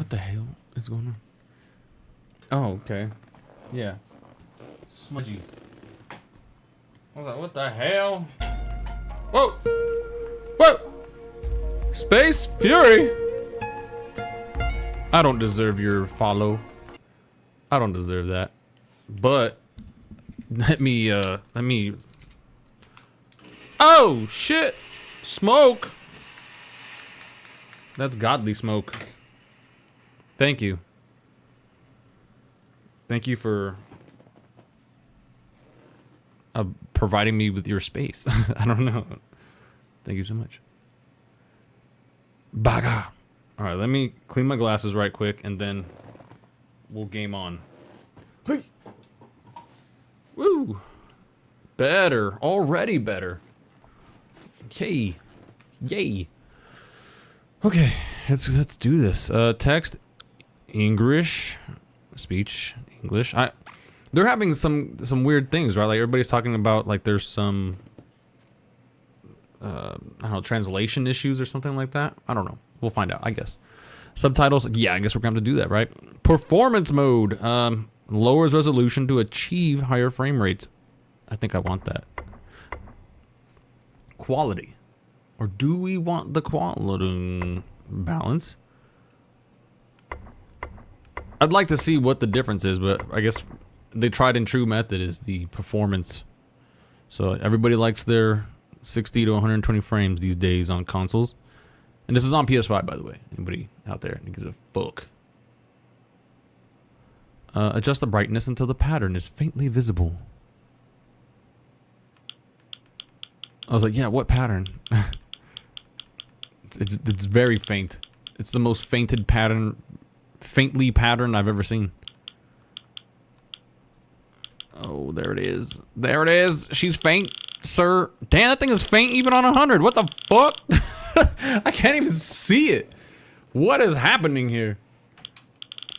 What the hell is going on? Oh, okay. Yeah. Smudgy. I was like, what the hell? Whoa! Whoa! Space Fury! I don't deserve your follow. I don't deserve that. But let me oh shit! Smoke! That's godly smoke. Thank you. Thank you for providing me with your space. I don't know. Thank you so much. Baga. Alright, let me clean my glasses right quick and then we'll game on. Hey! Woo! Better. Already better. Yay. Yay. Okay, let's do this. Text English. Speech English. They're having some weird things, right? Like everybody's talking about like there's some I don't know, translation issues or something like that. I don't know. We'll find out, I guess. Subtitles, yeah, I guess we're gonna have to do that, right? Performance mode lowers resolution to achieve higher frame rates. I think I want that. Quality. Or do we want the quality balance? I'd like to see what the difference is, but I guess the tried and true method is the performance. So everybody likes their 60 to 120 frames these days on consoles. And this is on PS5, by the way. Anybody out there that gives a fuck. Adjust the brightness until the pattern is faintly visible. I was like, yeah, what pattern? It's very faint. It's the most faintly pattern I've ever seen. Oh, there it is. There it is. She's faint, sir. Damn, that thing is faint even on 100. What the fuck? I can't even see it. What is happening here?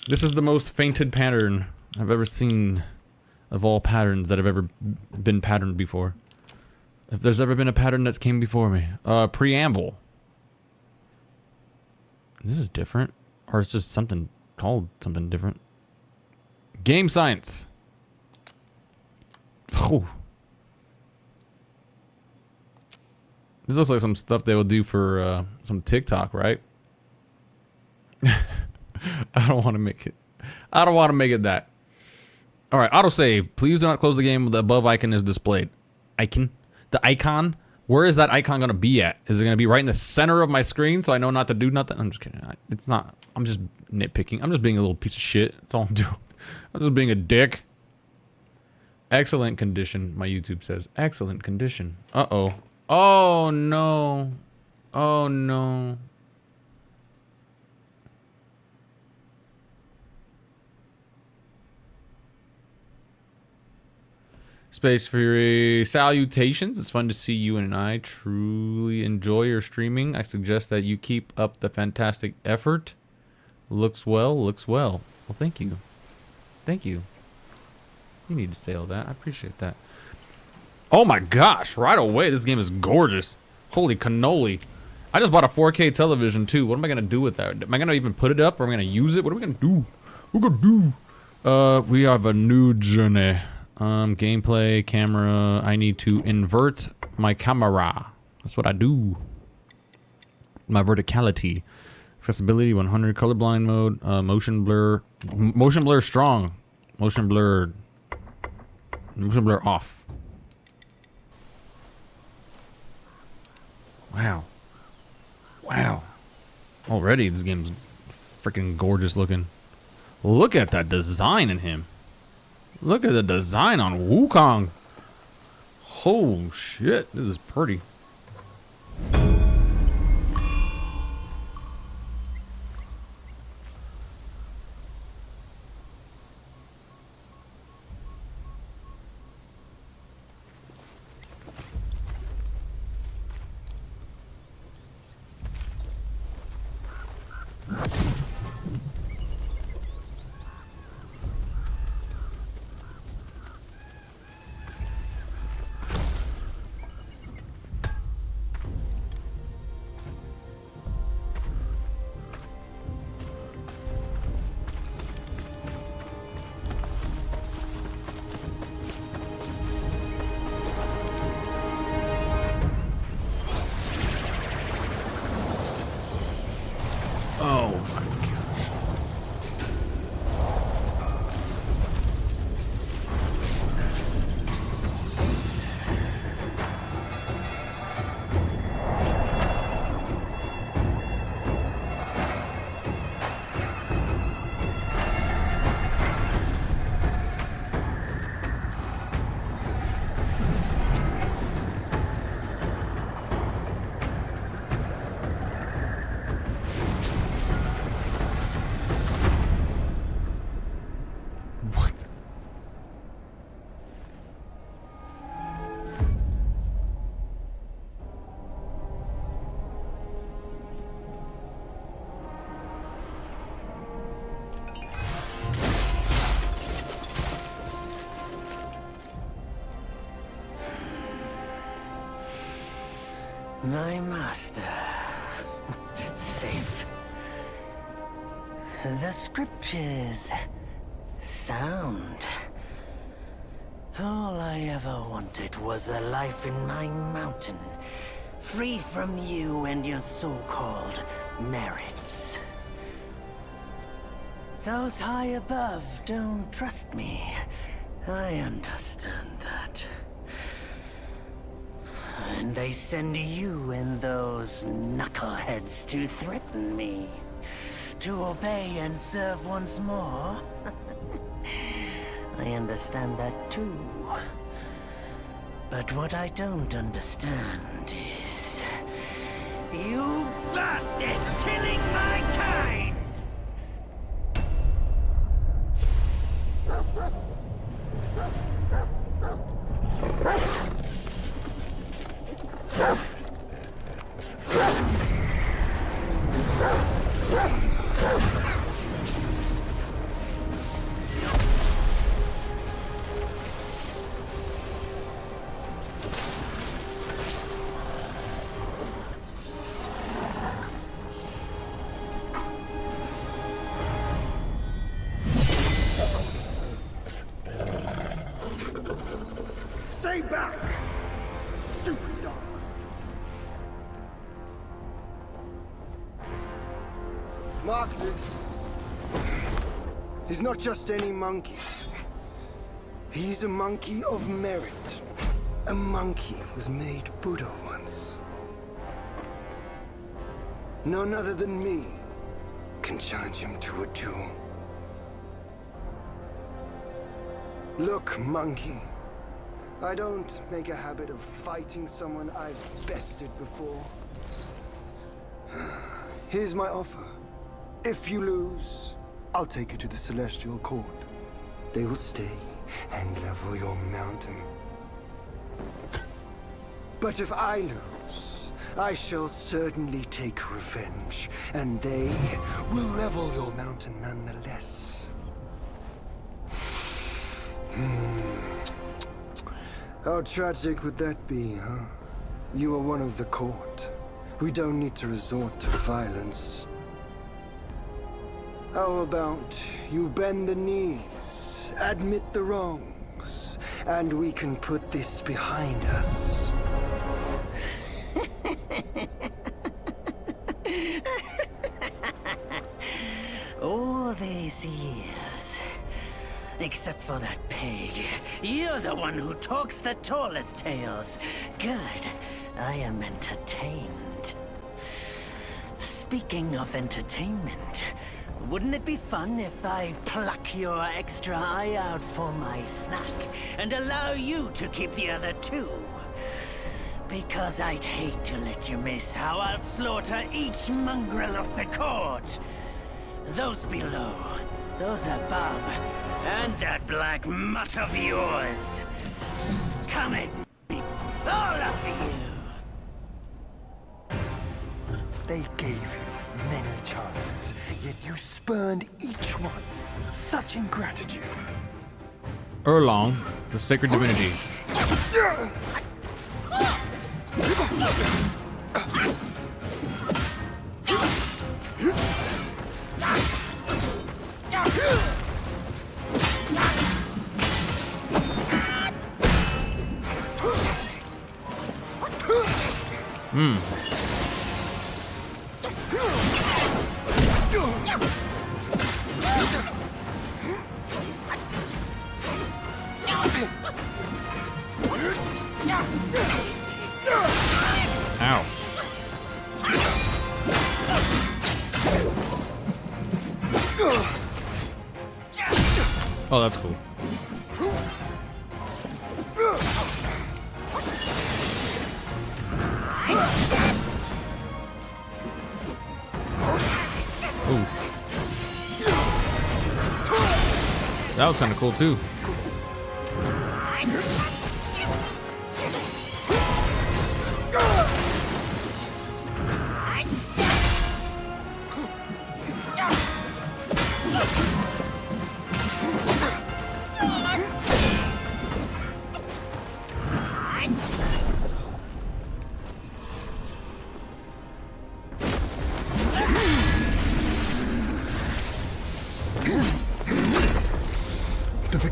This is the most fainted pattern I've ever seen of all patterns that have ever been patterned before. If there's ever been a pattern that came before me. Preamble. This is different. Or it's just something called something different. Game science. Oh. This looks like some stuff they will do for some TikTok, right? I don't want to make it. I don't want to make it that. All right, autosave. Please do not close the game when the above icon is displayed. Icon? The icon? Where is that icon going to be at? Is it going to be right in the center of my screen so I know not to do nothing? I'm just kidding. It's not. I'm just nitpicking. I'm just being a little piece of shit. That's all I'm doing. I'm just being a dick. Excellent condition, my YouTube says. Excellent condition. Uh-oh. Oh, no. Oh, no. Space Fury, salutations. It's fun to see you and I truly enjoy your streaming. I suggest that you keep up the fantastic effort. Looks well, looks well. Well, thank you. Thank you. You need to say all that. I appreciate that. Oh my gosh, right away, this game is gorgeous. Holy cannoli. I just bought a 4K television too. What am I gonna do with that? Am I gonna even put it up or am I gonna use it? What are we gonna do? What are we gonna do? We have a new journey. Gameplay, camera. I need to invert my camera. That's what I do. My verticality. Accessibility 100. Colorblind mode. Motion blur. Motion blur strong. Motion blur. Motion blur off. Wow. Wow. Already this game's freaking gorgeous looking. Look at that design in him. Look at the design on Wukong. Oh shit, this is pretty. My master. Safe. The scriptures. Sound. All I ever wanted was a life in my mountain, free from you and your so-called merits. Those high above don't trust me. I understand that. And they send you and those knuckleheads to threaten me. To obey and serve once more. I understand that too. But what I don't understand is... you bastards killing my kind! Stay back! Stupid dog! Mark this. He's not just any monkey. He's a monkey of merit. A monkey was made Buddha once. None other than me can challenge him to a duel. Look, monkey. I don't make a habit of fighting someone I've bested before. Here's my offer. If you lose, I'll take you to the Celestial Court. They will stay and level your mountain. But if I lose, I shall certainly take revenge, and they will level your mountain nonetheless. How tragic would that be, huh? You are one of the court. We don't need to resort to violence. How about you bend the knees, admit the wrongs, and we can put this behind us? All these years, except for that pig, you're the one who talks the tallest tales. Good, I am entertained. Speaking of entertainment, wouldn't it be fun if I pluck your extra eye out for my snack and allow you to keep the other two? Because I'd hate to let you miss how I'll slaughter each mongrel of the court. Those below, those above, and that black mutt of yours. Come at me, all of you! They gave you many chances, yet you spurned each one. Such ingratitude. Erlong, the sacred divinity. Ow. Oh, that's cool. Ooh. That was kind of cool too.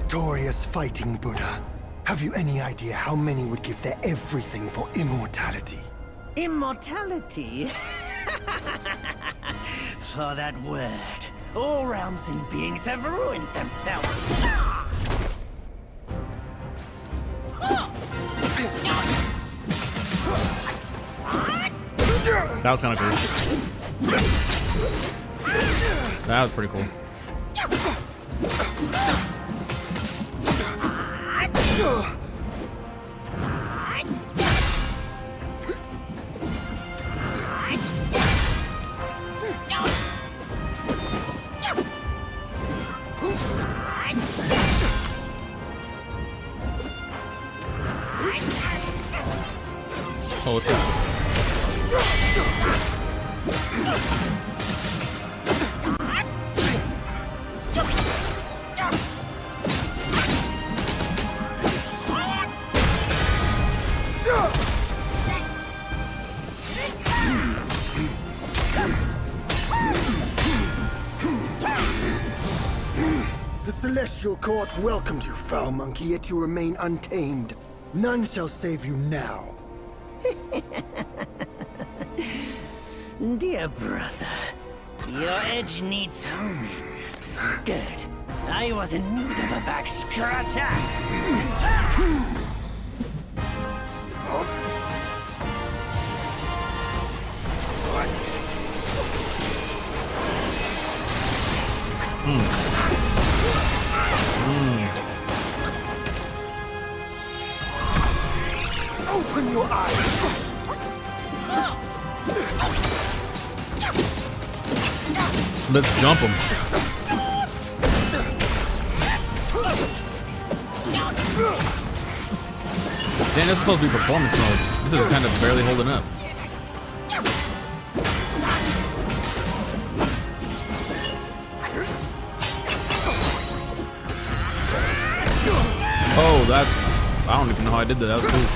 victorious fighting Buddha. Have you any idea how many would give their everything for immortality? Immortality? For that word, all realms and beings have ruined themselves. That was kind of cool. That was pretty cool. Oh, what's that? The Celestial Court welcomed you, foul monkey, yet you remain untamed. None shall save you now. Dear brother, your edge needs homing. Good. I was in need of a back scratcher. Open your eyes! Let's jump him. Damn, this is supposed to be performance mode. This is kind of barely holding up. Oh, that's... I don't even know how I did that. That was cool.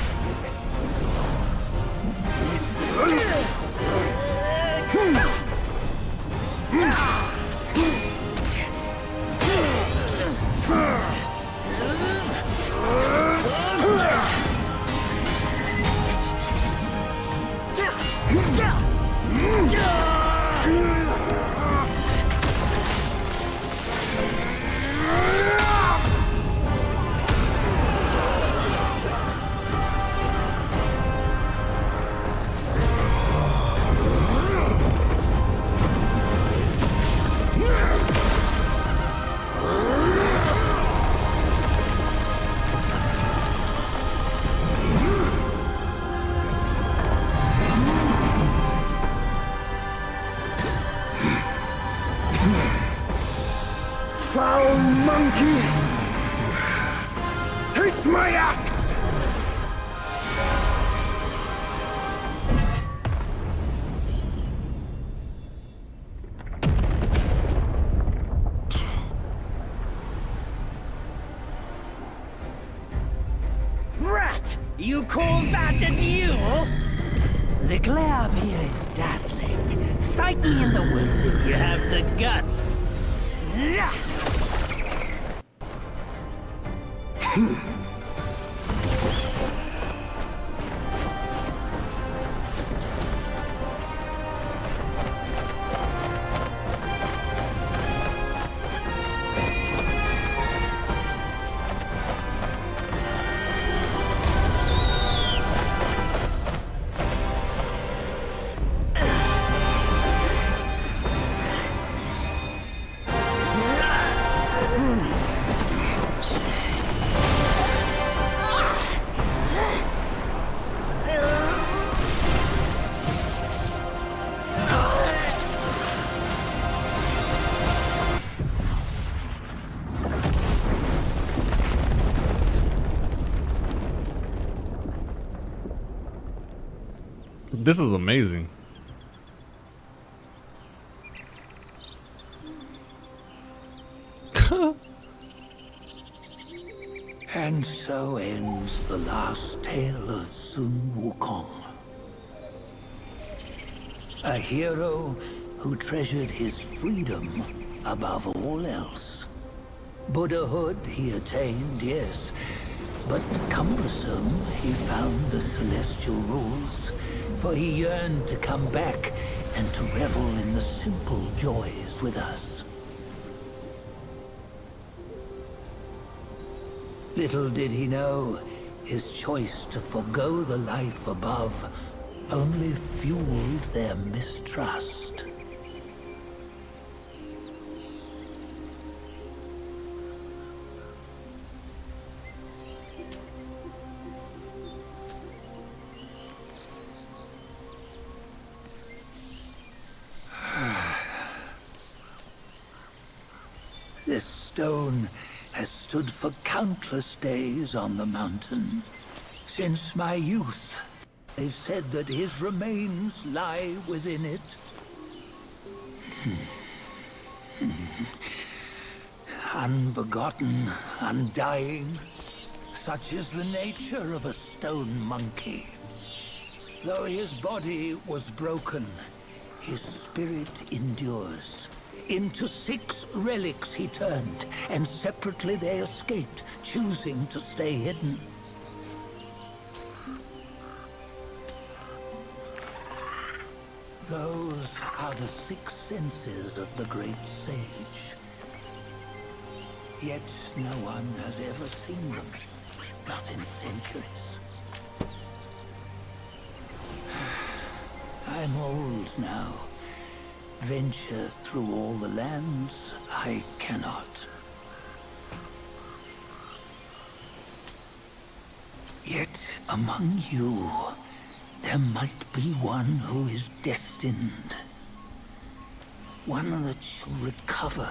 Foul monkey! Taste my axe! Brat! You call that a duel? The glare up here is dazzling. Fight me in the woods if you have the guts. This is amazing. And so ends the last tale of Sun Wukong. A hero who treasured his freedom above all else. Buddhahood he attained, yes, but cumbersome he found the celestial rules, for he yearned to come back and to revel in the simple joys with us. Little did he know, his choice to forgo the life above only fueled their mistrust. This stone has stood for countless days on the mountain. Since my youth, they've said that his remains lie within it. Unbegotten, undying, such is the nature of a stone monkey. Though his body was broken, his spirit endures. Into 6 relics he turned, and separately they escaped, choosing to stay hidden. Those are the 6 senses of the great sage. Yet no one has ever seen them, not in centuries. I'm old now. Venture through all the lands I cannot. Yet among you, there might be one who is destined. One that shall recover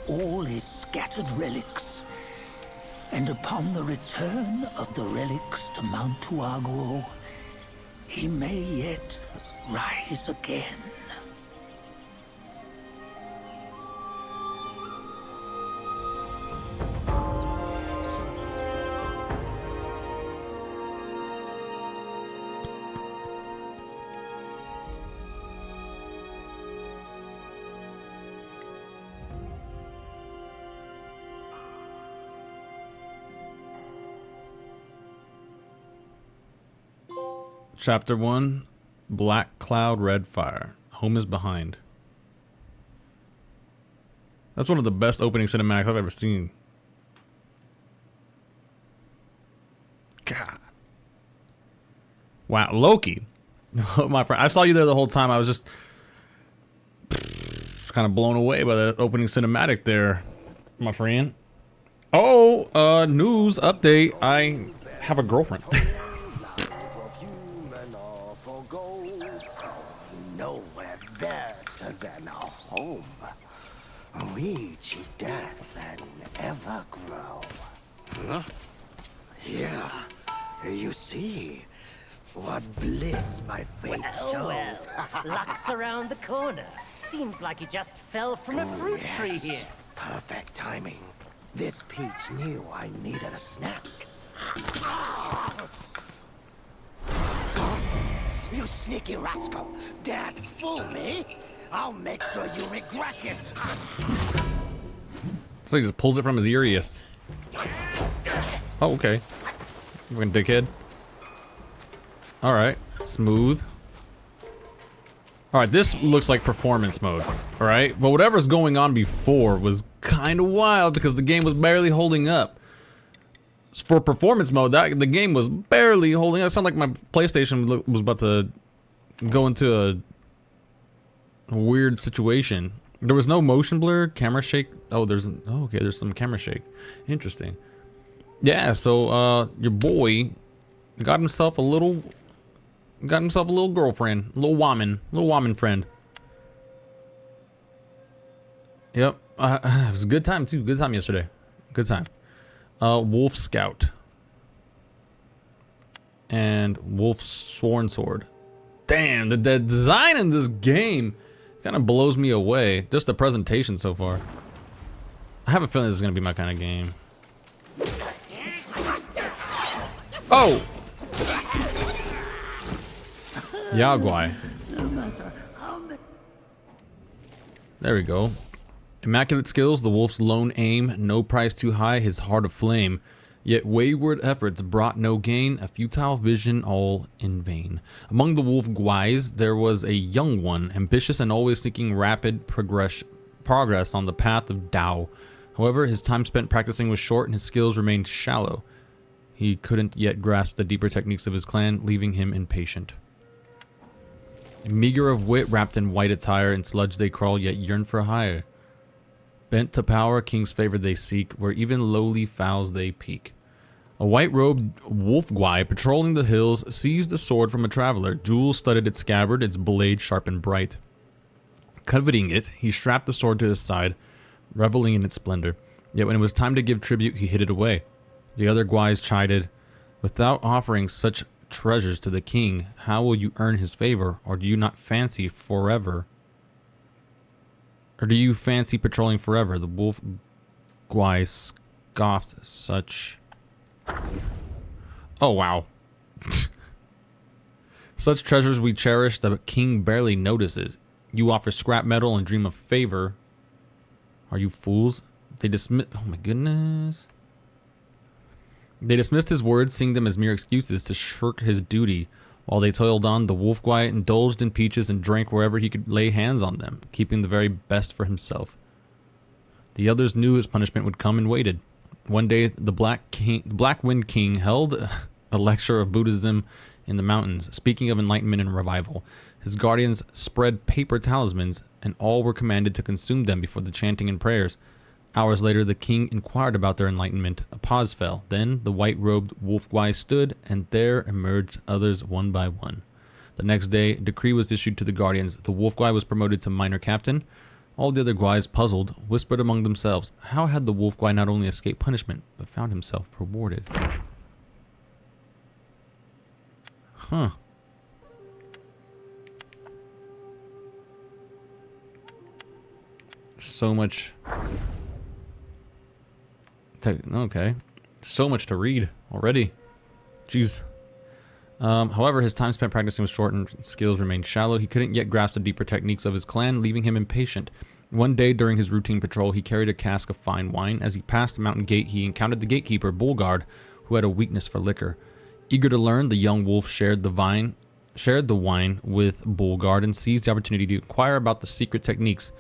all his scattered relics. And upon the return of the relics to Mount Tuaguo, he may yet rise again. Chapter 1, Black Cloud, Red Fire. Home is behind. That's one of the best opening cinematics I've ever seen. God. Wow, Loki. My friend, I saw you there the whole time. I was just kind of blown away by the opening cinematic there, my friend. Oh, news update. I have a girlfriend. Nowhere better than a home. Reach death and ever grow. Huh? Here, you see what bliss my fate shows. Luck's around the corner. Seems like he just fell from a fruit tree here. Perfect timing. This peach knew I needed a snack. You sneaky rascal! Dare to fool me? I'll make sure you regret it! So he just pulls it from his earius. Oh, okay. Fucking dickhead. Alright. Smooth. Alright, this looks like performance mode. Alright? But whatever's going on before was kind of wild because the game was barely holding up. For performance mode, the game was barely holding up. It sounded like my PlayStation was about to go into a weird situation. There was no motion blur, camera shake. Oh, okay, there's some camera shake. Interesting. Yeah, so your boy got himself a little girlfriend, a little woman friend. Yep, it was a good time too. Good time yesterday. Good time. Wolf Scout and Wolf Sworn Sword. Damn, the design in this game kind of blows me away. Just the presentation so far. I have a feeling this is gonna be my kind of game. Oh, Yaguai. There we go. Immaculate skills, the wolf's lone aim, no price too high, his heart aflame. Yet wayward efforts brought no gain, a futile vision all in vain. Among the wolf guais, there was a young one, ambitious and always seeking rapid progress on the path of Tao. However, his time spent practicing was short and his skills remained shallow. He couldn't yet grasp the deeper techniques of his clan, leaving him impatient. Meager of wit, wrapped in white attire, in sludge they crawl, yet yearn for higher. Bent to power, king's favor they seek, where even lowly fowls they peek. A white-robed wolf guai patrolling the hills seized a sword from a traveler. Jewels studded its scabbard, its blade sharp and bright. Coveting it, he strapped the sword to his side, reveling in its splendor. Yet when it was time to give tribute, he hid it away. The other guais chided, "Without offering such treasures to the king, how will you earn his favor? Or do you not fancy forever? Or do you fancy patrolling forever?" The wolf guai scoffed such... Oh, wow. "Such treasures we cherish, the king barely notices. You offer scrap metal and dream of favor. Are you fools?" They dismissed... Oh, my goodness. They dismissed his words, seeing them as mere excuses to shirk his duty. While they toiled on, the wolf guai indulged in peaches and drank wherever he could lay hands on them, keeping the very best for himself. The others knew his punishment would come and waited. One day, the Black Wind King held a lecture of Buddhism in the mountains, speaking of enlightenment and revival. His guardians spread paper talismans, and all were commanded to consume them before the chanting and prayers. Hours later, the king inquired about their enlightenment. A pause fell. Then the white-robed wolf guai stood, and there emerged others one by one. The next day, a decree was issued to the guardians. The wolf guai was promoted to minor captain. All the other guais, puzzled, whispered among themselves. How had the wolf guai not only escaped punishment, but found himself rewarded? Huh. So much... Okay. So much to read already. Jeez. However, his time spent practicing was short and skills remained shallow. He couldn't yet grasp the deeper techniques of his clan, leaving him impatient. One day during his routine patrol, he carried a cask of fine wine. As he passed the mountain gate, he encountered the gatekeeper, Bulgard, who had a weakness for liquor. Eager to learn, the young wolf shared the wine with Bulgard and seized the opportunity to inquire about secret techniques.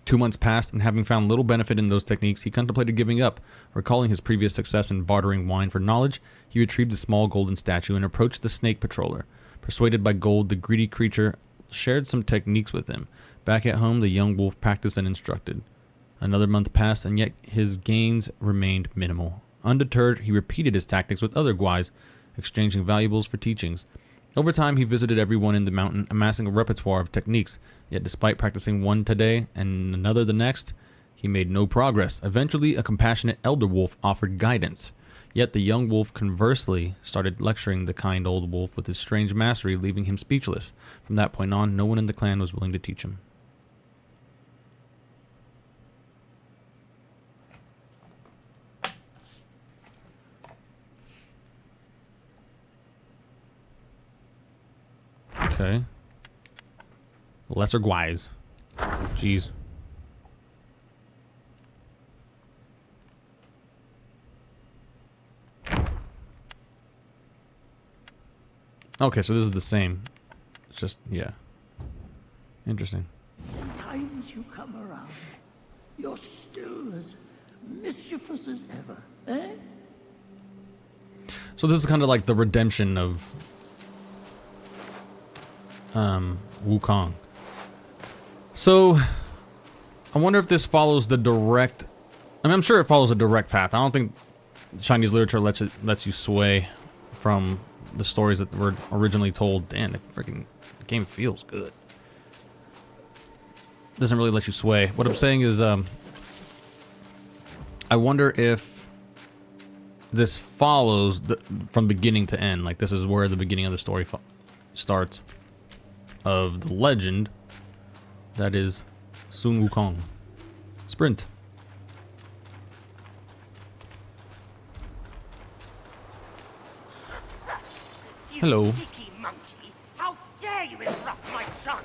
2 months passed, and having found little benefit in those techniques, he contemplated giving up. Recalling his previous success in bartering wine for knowledge, he retrieved a small golden statue and approached the snake patroller. Persuaded by gold, the greedy creature shared some techniques with him. Back at home, the young wolf practiced and instructed. Another month passed, and yet his gains remained minimal. Undeterred, he repeated his tactics with other guais, exchanging valuables for teachings. Over time, he visited everyone in the mountain, amassing a repertoire of techniques. Yet despite practicing one today and another the next, he made no progress. Eventually, a compassionate elder wolf offered guidance. Yet the young wolf conversely started lecturing the kind old wolf with his strange mastery, leaving him speechless. From that point on, no one in the clan was willing to teach him. Okay. Lesser guais. Jeez. Okay, so this is the same. It's just, yeah. Interesting. Times you come around, you're still as mischievous as ever, eh? So this is kind of like the redemption of Wukong. So I wonder if this follows the direct... I mean, I'm sure it follows a direct path. I don't think Chinese literature lets you sway from the stories that were originally told. Damn, the freaking game feels good. Doesn't really let you sway. What I'm saying is, I wonder if this follows from beginning to end. Like, this is where the beginning of the story starts. Of the legend that is Sun Wukong. Sprint. You Hello. cheeky monkey! How dare you interrupt my shot.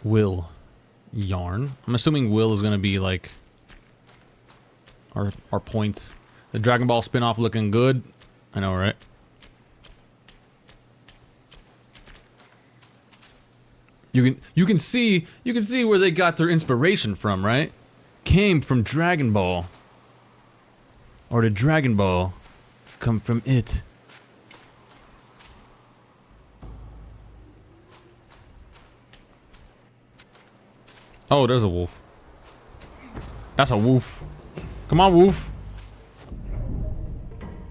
Will. Yarn. I'm assuming Will is going to be like our points. The Dragon Ball spin-off looking good. I know, right? You can see where they got their inspiration from, right? Came from Dragon Ball. Or did Dragon Ball come from it? Oh, there's a wolf. That's a wolf. Come on, wolf.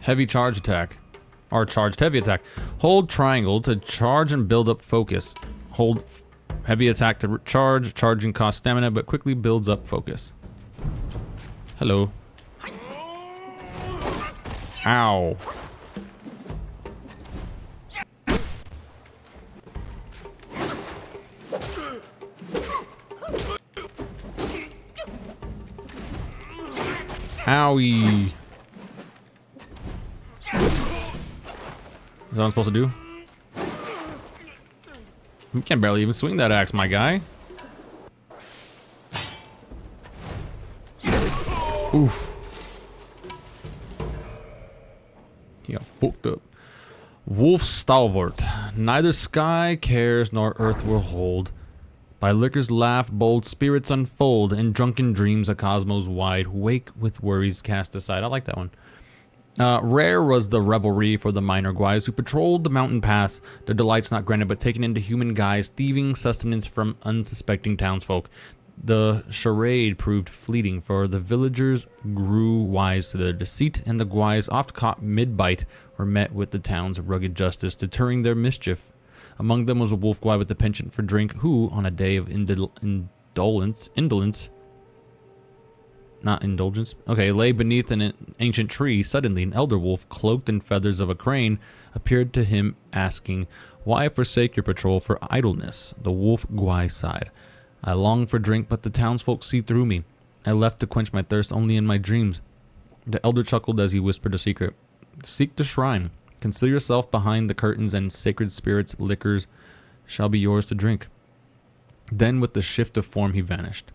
Heavy charge attack. Or charged heavy attack. Hold triangle to charge and build up focus. Hold heavy attack to charge. Charging costs stamina, but quickly builds up focus. Hello. Ow. Owie. Is that what I'm supposed to do? You can barely even swing that axe, my guy. Oof. He got fucked up. Wolf stalwart. Neither sky cares nor earth will hold. By liquor's laugh, bold spirits unfold. In drunken dreams, a cosmos wide. Wake with worries cast aside. I like that one. Rare was the revelry for the minor guys who patrolled the mountain paths, their delights not granted but taken into human guise, thieving sustenance from unsuspecting townsfolk. The charade proved fleeting, for the villagers grew wise to their deceit, and the guys, oft caught mid-bite, were met with the town's rugged justice, deterring their mischief. Among them was a wolf guy with a penchant for drink, who, on a day of indolence, lay beneath an ancient tree. Suddenly, an elder wolf, cloaked in feathers of a crane, appeared to him, asking, "Why forsake your patrol for idleness?" The wolf guy sighed. "I long for drink, but the townsfolk see through me. I left to quench my thirst only in my dreams." The elder chuckled as he whispered a secret. "Seek the shrine. Conceal yourself behind the curtains, and sacred spirits' liquors shall be yours to drink." Then, with the shift of form, he vanished.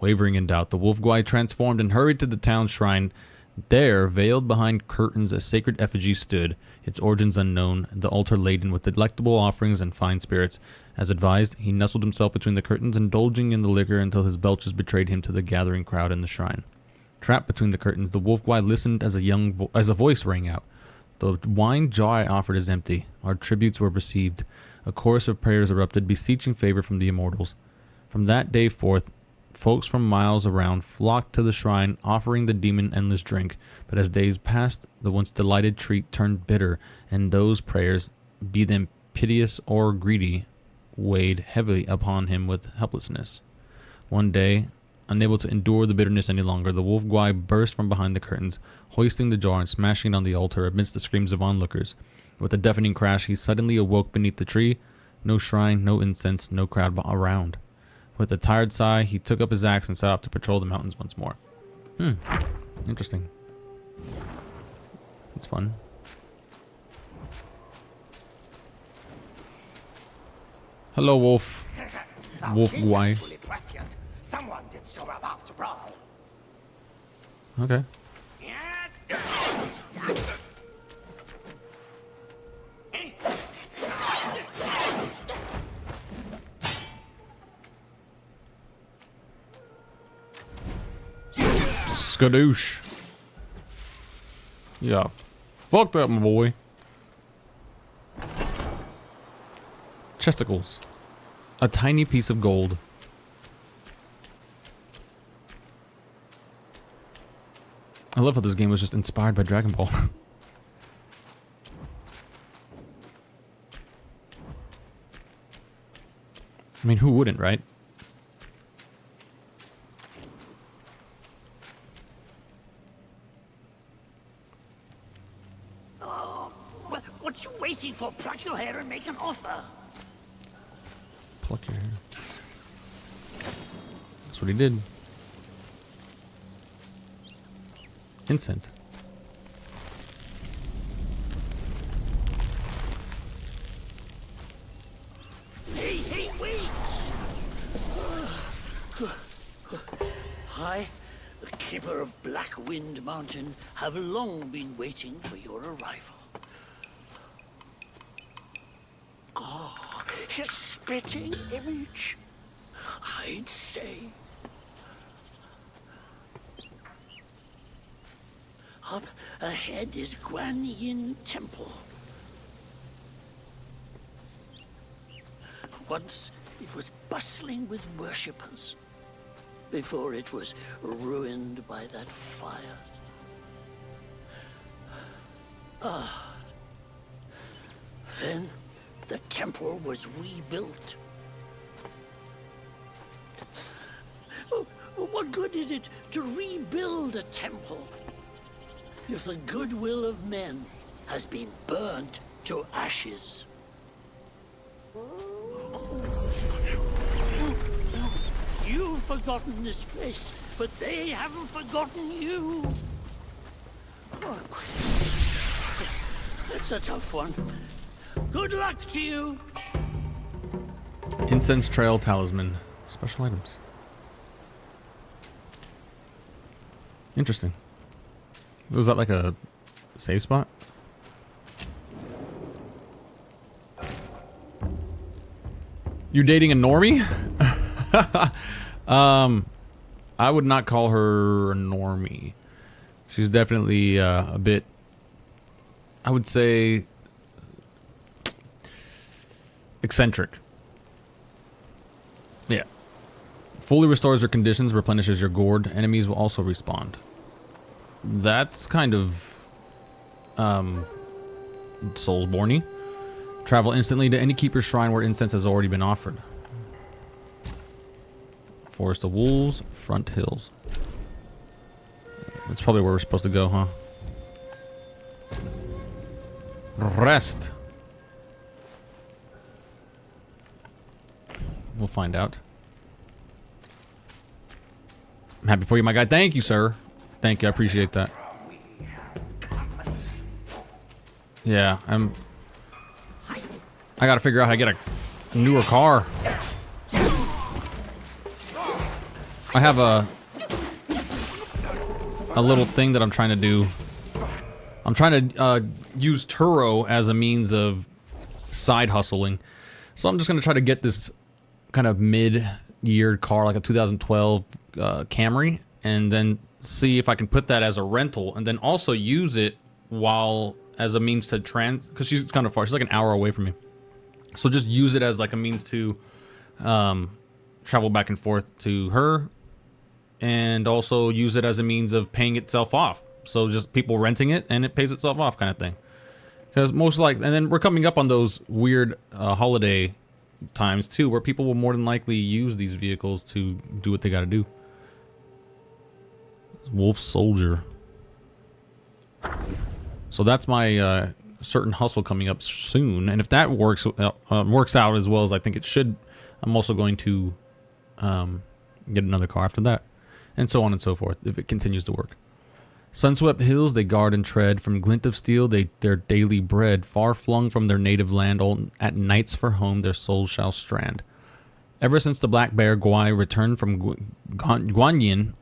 Wavering in doubt, the wolf guy transformed and hurried to the town shrine. There, veiled behind curtains, a sacred effigy stood, its origins unknown, the altar laden with delectable offerings and fine spirits. As advised, he nestled himself between the curtains, indulging in the liquor until his belches betrayed him to the gathering crowd in the shrine. Trapped between the curtains, the wolf guy listened as a voice rang out. "The wine jar I offered is empty. Our tributes were received." A chorus of prayers erupted, beseeching favor from the immortals. From that day forth, folks from miles around flocked to the shrine, offering the demon endless drink. But as days passed, the once delighted treat turned bitter, and those prayers, be them piteous or greedy, weighed heavily upon him with helplessness. One day, unable to endure the bitterness any longer, the wolf guy burst from behind the curtains, hoisting the jar and smashing it on the altar amidst the screams of onlookers. With a deafening crash, he suddenly awoke beneath the tree. No shrine, no incense, no crowd around. With a tired sigh, he took up his axe and set off to patrol the mountains once more. Interesting. It's fun. Hello, wolf. Wolf guy. Someone did show up after all. Okay. Skadoosh. Yeah, fucked up, my boy. Chesticles. A tiny piece of gold. I love how this game was just inspired by Dragon Ball. I mean, who wouldn't, right? What you waiting for? Pluck your hair and make an offer. Pluck your hair. That's what he did. incense. Hey, wait! I, the keeper of Black Wind Mountain, have long been waiting for your arrival. Oh, his spitting image, I'd say. Up ahead is Guan Yin Temple. Once it was bustling with worshippers, before it was ruined by that fire. Then the temple was rebuilt. What good is it to rebuild a temple if the goodwill of men has been burnt to ashes? You've forgotten this place, but they haven't forgotten you. It's a tough one. Good luck to you. Incense Trail Talisman. Special items. Interesting. Was that like a save spot? You dating a normie? I would not call her a normie. She's definitely a bit, I would say, eccentric. Yeah. Fully restores your conditions, replenishes your gourd. Enemies will also respawn. That's kind of Soulsborne-y. Travel instantly to any keeper's shrine where incense has already been offered. Forest of Wolves, Front Hills. That's probably where we're supposed to go, huh? Rest. We'll find out. I'm happy for you, my guy. Thank you, sir. Thank you. I appreciate that. Yeah, I gotta figure out how to get a newer car. I have a little thing that I'm trying to do. I'm trying to use Turo as a means of side hustling. So I'm just gonna try to get this kind of mid-year car, like a 2012 Camry, and then see if I can put that as a rental, and then also use it while as a means to because she's kind of far. She's like an hour away from me. So just use it as like a means to travel back and forth to her, and also use it as a means of paying itself off. So just people renting it and it pays itself off kind of thing. Because most likely, and then we're coming up on those weird holiday times too, where people will more than likely use these vehicles to do what they got to do. Wolf Soldier. So that's my certain hustle coming up soon, and if that works out as well as I think it should, I'm also going to get another car after that, and so on and so forth if it continues to work. Sunswept hills they guard and tread, from glint of steel their daily bread, far flung from their native land, all at nights for home their souls shall strand. Ever since the black bear Gwai returned from Guanyin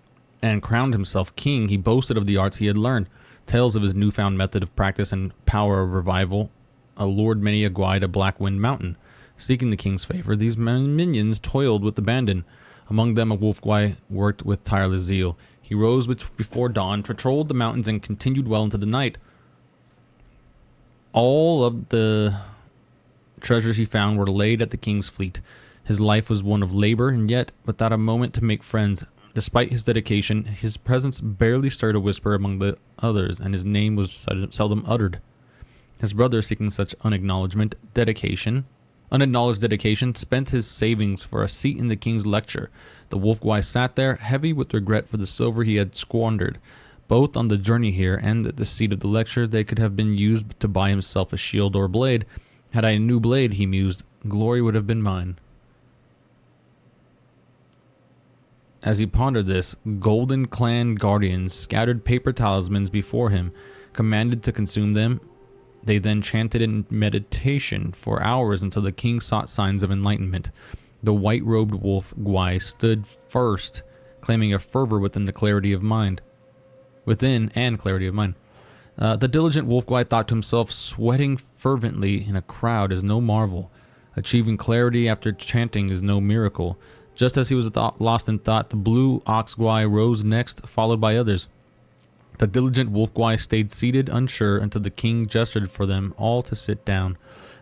and crowned himself king, he boasted of the arts he had learned. Tales of his newfound method of practice and power of revival allured many a Gwai to Black Wind Mountain. Seeking the king's favor, these minions toiled with abandon. Among them a wolf Gwai worked with tireless zeal. He rose before dawn, patrolled the mountains, and continued well into the night. All of the treasures he found were laid at the king's fleet. His life was one of labor, and yet without a moment to make friends. Despite his dedication, his presence barely stirred a whisper among the others, and his name was seldom uttered. His brother, seeking such unacknowledged dedication, spent his savings for a seat in the king's lecture. The wolf Gwai sat there, heavy with regret for the silver he had squandered. Both on the journey here and at the seat of the lecture, they could have been used to buy himself a shield or blade. Had I a new blade, he mused, glory would have been mine. As he pondered this, Golden Clan guardians scattered paper talismans before him, commanded to consume them. They then chanted in meditation for hours until the king sought signs of enlightenment. The white-robed wolf Gwai stood first, claiming a fervor within and clarity of mind. The diligent wolf Gwai thought to himself, sweating fervently in a crowd is no marvel. Achieving clarity after chanting is no miracle. Just as he was lost in thought, the blue ox Gwai rose next, followed by others. The diligent wolf Gwai stayed seated, unsure, until the king gestured for them all to sit down.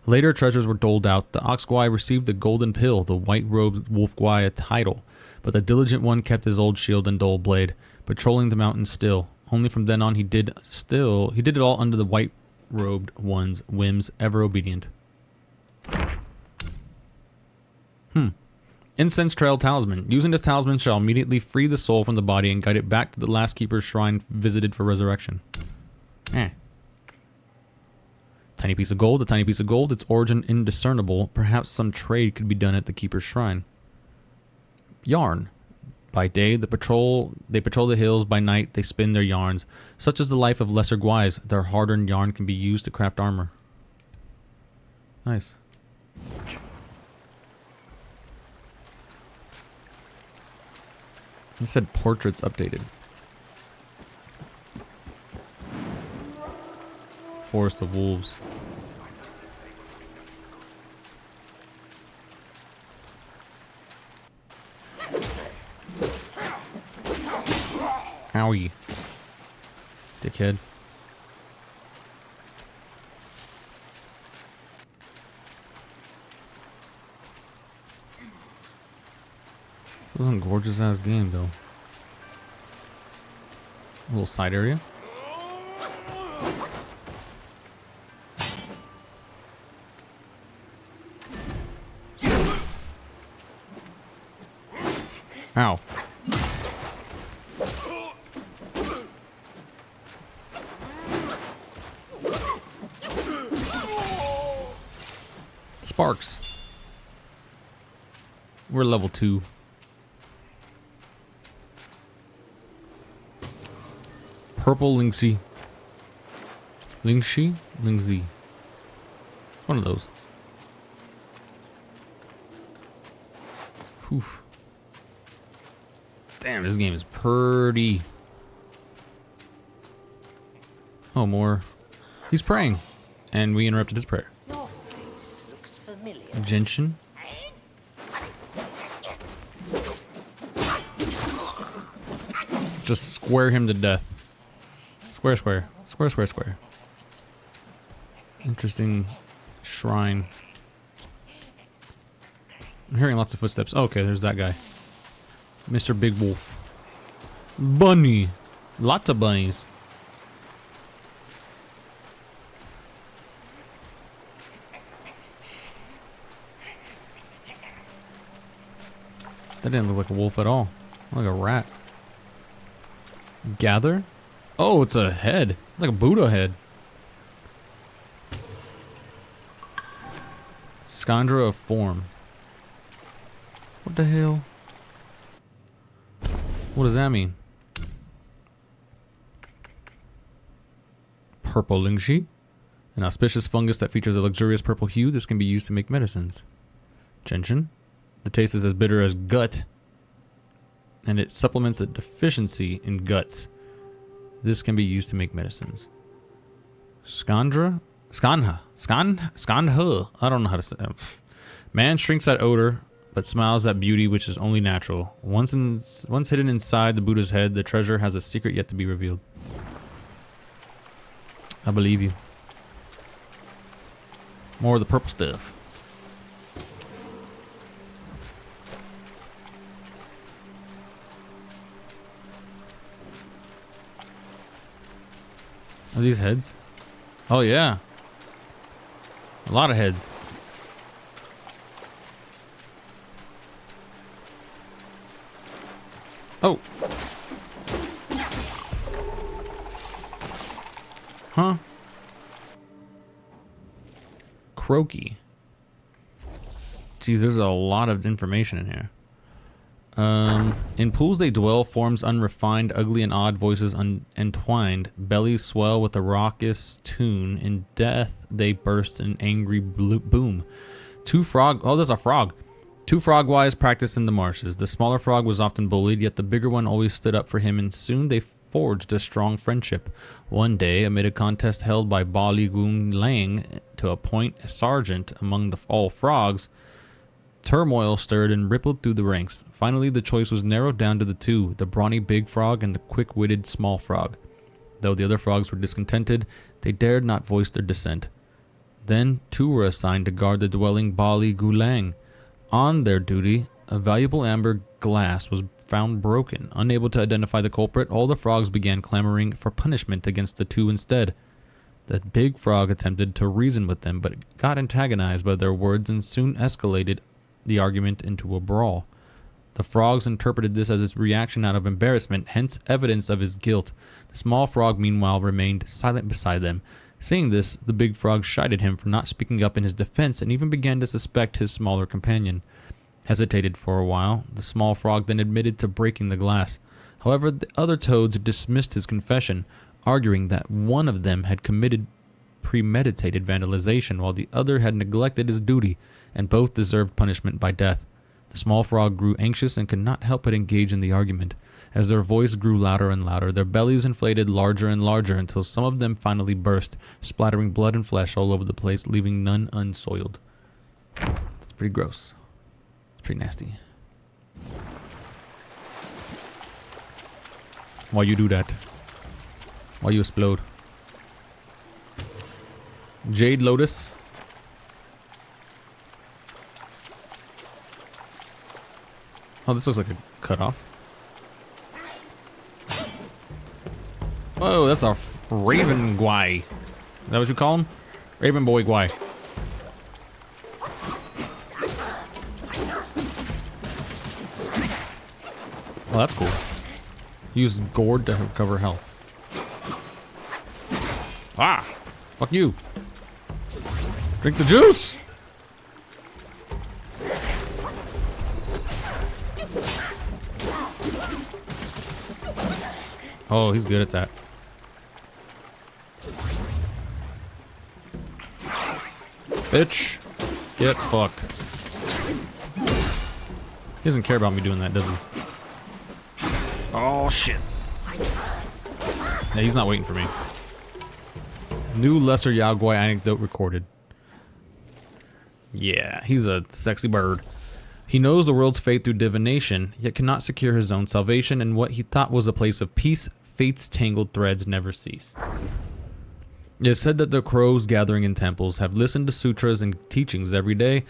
Later treasures were doled out. The ox Gwai received the golden pill, the white-robed wolf Gwai a title. But the diligent one kept his old shield and dull blade, patrolling the mountains still. Only from then on he did it all under the white-robed one's whims, ever obedient. Incense Trail Talisman. Using this talisman shall immediately free the soul from the body and guide it back to the last keeper's shrine visited for resurrection. Tiny piece of gold, a tiny piece of gold, its origin indiscernible. Perhaps some trade could be done at the keeper's shrine. Yarn. By day, they patrol the hills. By night, they spin their yarns. Such is the life of lesser Gwais. Their hard-earned yarn can be used to craft armor. Nice. It said portraits updated. Forest of Wolves. Owie. Dickhead. This is a gorgeous ass game though. A little side area. Ow. Sparks. We're level 2. Purple Lingxi. Lingxi? Lingzi. One of those. Whew. Damn, this game is pretty. Oh, more. He's praying. And we interrupted his prayer. Your face looks familiar. Genshin. Just square him to death. Square, square. Square, square, square. Interesting shrine. I'm hearing lots of footsteps. Oh, okay, there's that guy. Mr. Big Wolf. Bunny. Lots of bunnies. That didn't look like a wolf at all. Like a rat. Gather? Oh, it's a head. It's like a Buddha head. Scandra of form. What the hell? What does that mean? Purple Lingxi. An auspicious fungus that features a luxurious purple hue. This can be used to make medicines. Genshin. The taste is as bitter as gut. And it supplements a deficiency in guts. This can be used to make medicines. Skandra? Skandha. Skandha. I don't know how to say it. Man shrinks at odor, but smiles at beauty, which is only natural. Once hidden inside the Buddha's head, the treasure has a secret yet to be revealed. I believe you. More of the purple stuff. Are these heads? Oh yeah. A lot of heads. Oh. Huh? Croaky. Geez, there's a lot of information in here. In pools they dwell, forms unrefined, ugly and odd, voices entwined, bellies swell with a raucous tune. In death they burst in angry boom. Oh, there's a frog. Two frogwives practiced in the marshes. The smaller frog was often bullied, yet the bigger one always stood up for him, and soon they forged a strong friendship. One day, amid a contest held by Bali Gung Lang to appoint a sergeant among all frogs, turmoil stirred and rippled through the ranks. Finally, the choice was narrowed down to the two, the brawny big frog and the quick-witted small frog. Though the other frogs were discontented, they dared not voice their dissent. Then, two were assigned to guard the dwelling Bali Gulang. On their duty, a valuable amber glass was found broken. Unable to identify the culprit, all the frogs began clamoring for punishment against the two instead. The big frog attempted to reason with them, but got antagonized by their words and soon escalated the argument into a brawl. The frogs interpreted this as his reaction out of embarrassment, hence evidence of his guilt. The small frog, meanwhile, remained silent beside them. Seeing this, the big frog shied at him for not speaking up in his defense and even began to suspect his smaller companion. Hesitated for a while, the small frog then admitted to breaking the glass. However, the other toads dismissed his confession, arguing that one of them had committed premeditated vandalization while the other had neglected his duty, and both deserved punishment by death. The small frog grew anxious and could not help but engage in the argument. As their voice grew louder and louder, their bellies inflated larger and larger until some of them finally burst, splattering blood and flesh all over the place, leaving none unsoiled. That's pretty gross. It's pretty nasty. Why you do that? Why you explode? Jade Lotus. Oh, this looks like a cutoff. Whoa, that's a Raven Guy. Is that what you call him? Raven Boy Guy. Oh, that's cool. Use gourd to recover health. Ah! Fuck you. Drink the juice! Oh, he's good at that. Bitch. Get fucked. He doesn't care about me doing that, does he? Oh, shit. Yeah, he's not waiting for me. New Lesser Yao Guai anecdote recorded. Yeah, he's a sexy bird. He knows the world's fate through divination, yet cannot secure his own salvation, and what he thought was a place of peace, fate's tangled threads never cease. It is said that the crows gathering in temples have listened to sutras and teachings every day,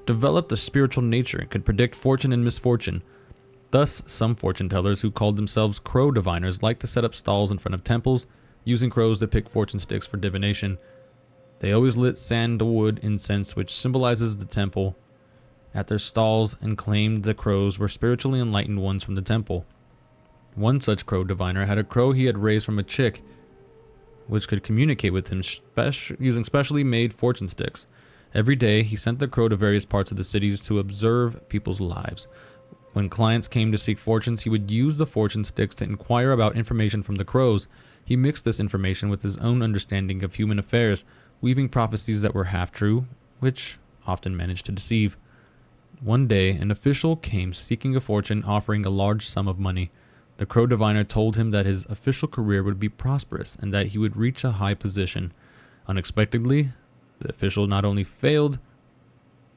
developed a spiritual nature, and could predict fortune and misfortune. Thus, some fortune tellers who called themselves crow diviners like to set up stalls in front of temples, using crows to pick fortune sticks for divination. They always lit sandalwood incense, which symbolizes the temple, at their stalls and claimed the crows were spiritually enlightened ones from the temple. One such crow diviner had a crow he had raised from a chick, which could communicate with him using specially made fortune sticks. Every day, he sent the crow to various parts of the cities to observe people's lives. When clients came to seek fortunes, he would use the fortune sticks to inquire about information from the crows. He mixed this information with his own understanding of human affairs, weaving prophecies that were half true, which often managed to deceive. One day, an official came seeking a fortune, offering a large sum of money. The crow diviner told him that his official career would be prosperous and that he would reach a high position. Unexpectedly, the official not only failed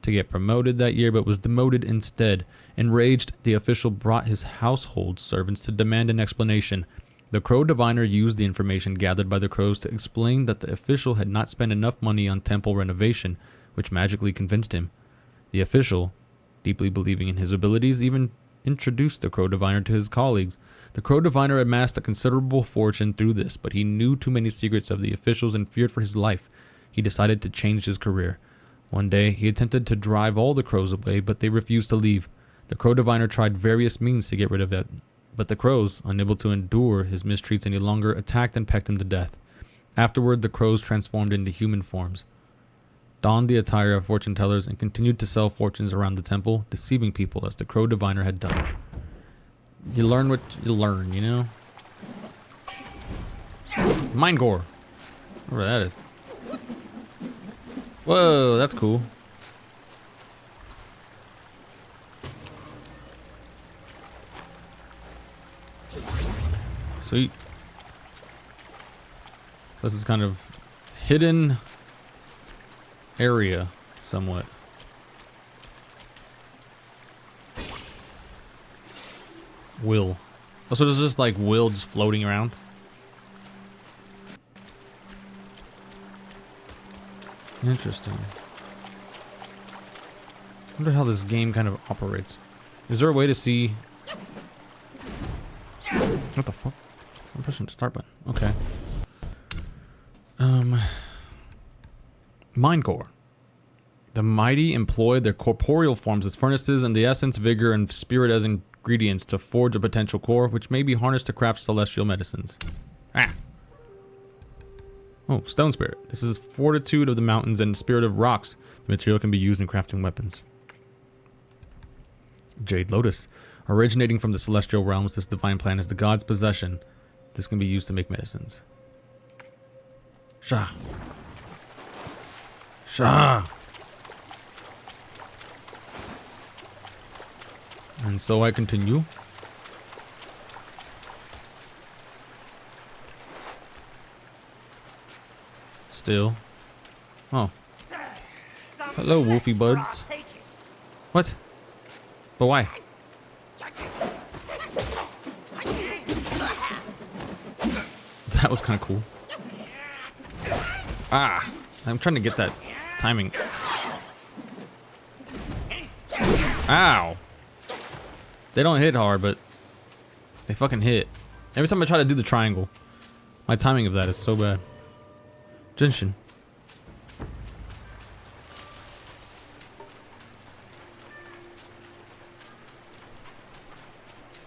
to get promoted that year, but was demoted instead. Enraged, the official brought his household servants to demand an explanation. The crow diviner used the information gathered by the crows to explain that the official had not spent enough money on temple renovation, which magically convinced him. The official, deeply believing in his abilities, even introduced the crow diviner to his colleagues. The crow diviner amassed a considerable fortune through this, but he knew too many secrets of the officials and feared for his life. He decided to change his career. One day, he attempted to drive all the crows away, but they refused to leave. The crow diviner tried various means to get rid of it, but the crows, unable to endure his mistreats any longer, attacked and pecked him to death. Afterward, the crows transformed into human forms. donned the attire of fortune tellers, and continued to sell fortunes around the temple, deceiving people as the crow diviner had done. You learn what you learn, you know? Mind gore. Whatever that is. Whoa, that's cool. Sweet. This is kind of hidden area, somewhat. Will. Oh, so there's just like Will just floating around. Interesting. Wonder how this game kind of operates. Is there a way to see? What the fuck? I'm pushing the start button. Okay. Mind core. The mighty employ their corporeal forms as furnaces and the essence, vigor, and spirit as ingredients to forge a potential core, which may be harnessed to craft celestial medicines. Ah. Oh, stone spirit. This is fortitude of the mountains and spirit of rocks. The material can be used in crafting weapons. Jade lotus. Originating from the celestial realms, this divine plant is the god's possession. This can be used to make medicines. Shah. Shah. And so I continue. Still. Oh. Hello, Wolfie buds. What? But why? That was kind of cool. Ah, I'm trying to get that timing. Ow. They don't hit hard, but they fucking hit. Every time I try to do the triangle, my timing of that is so bad. Genshin.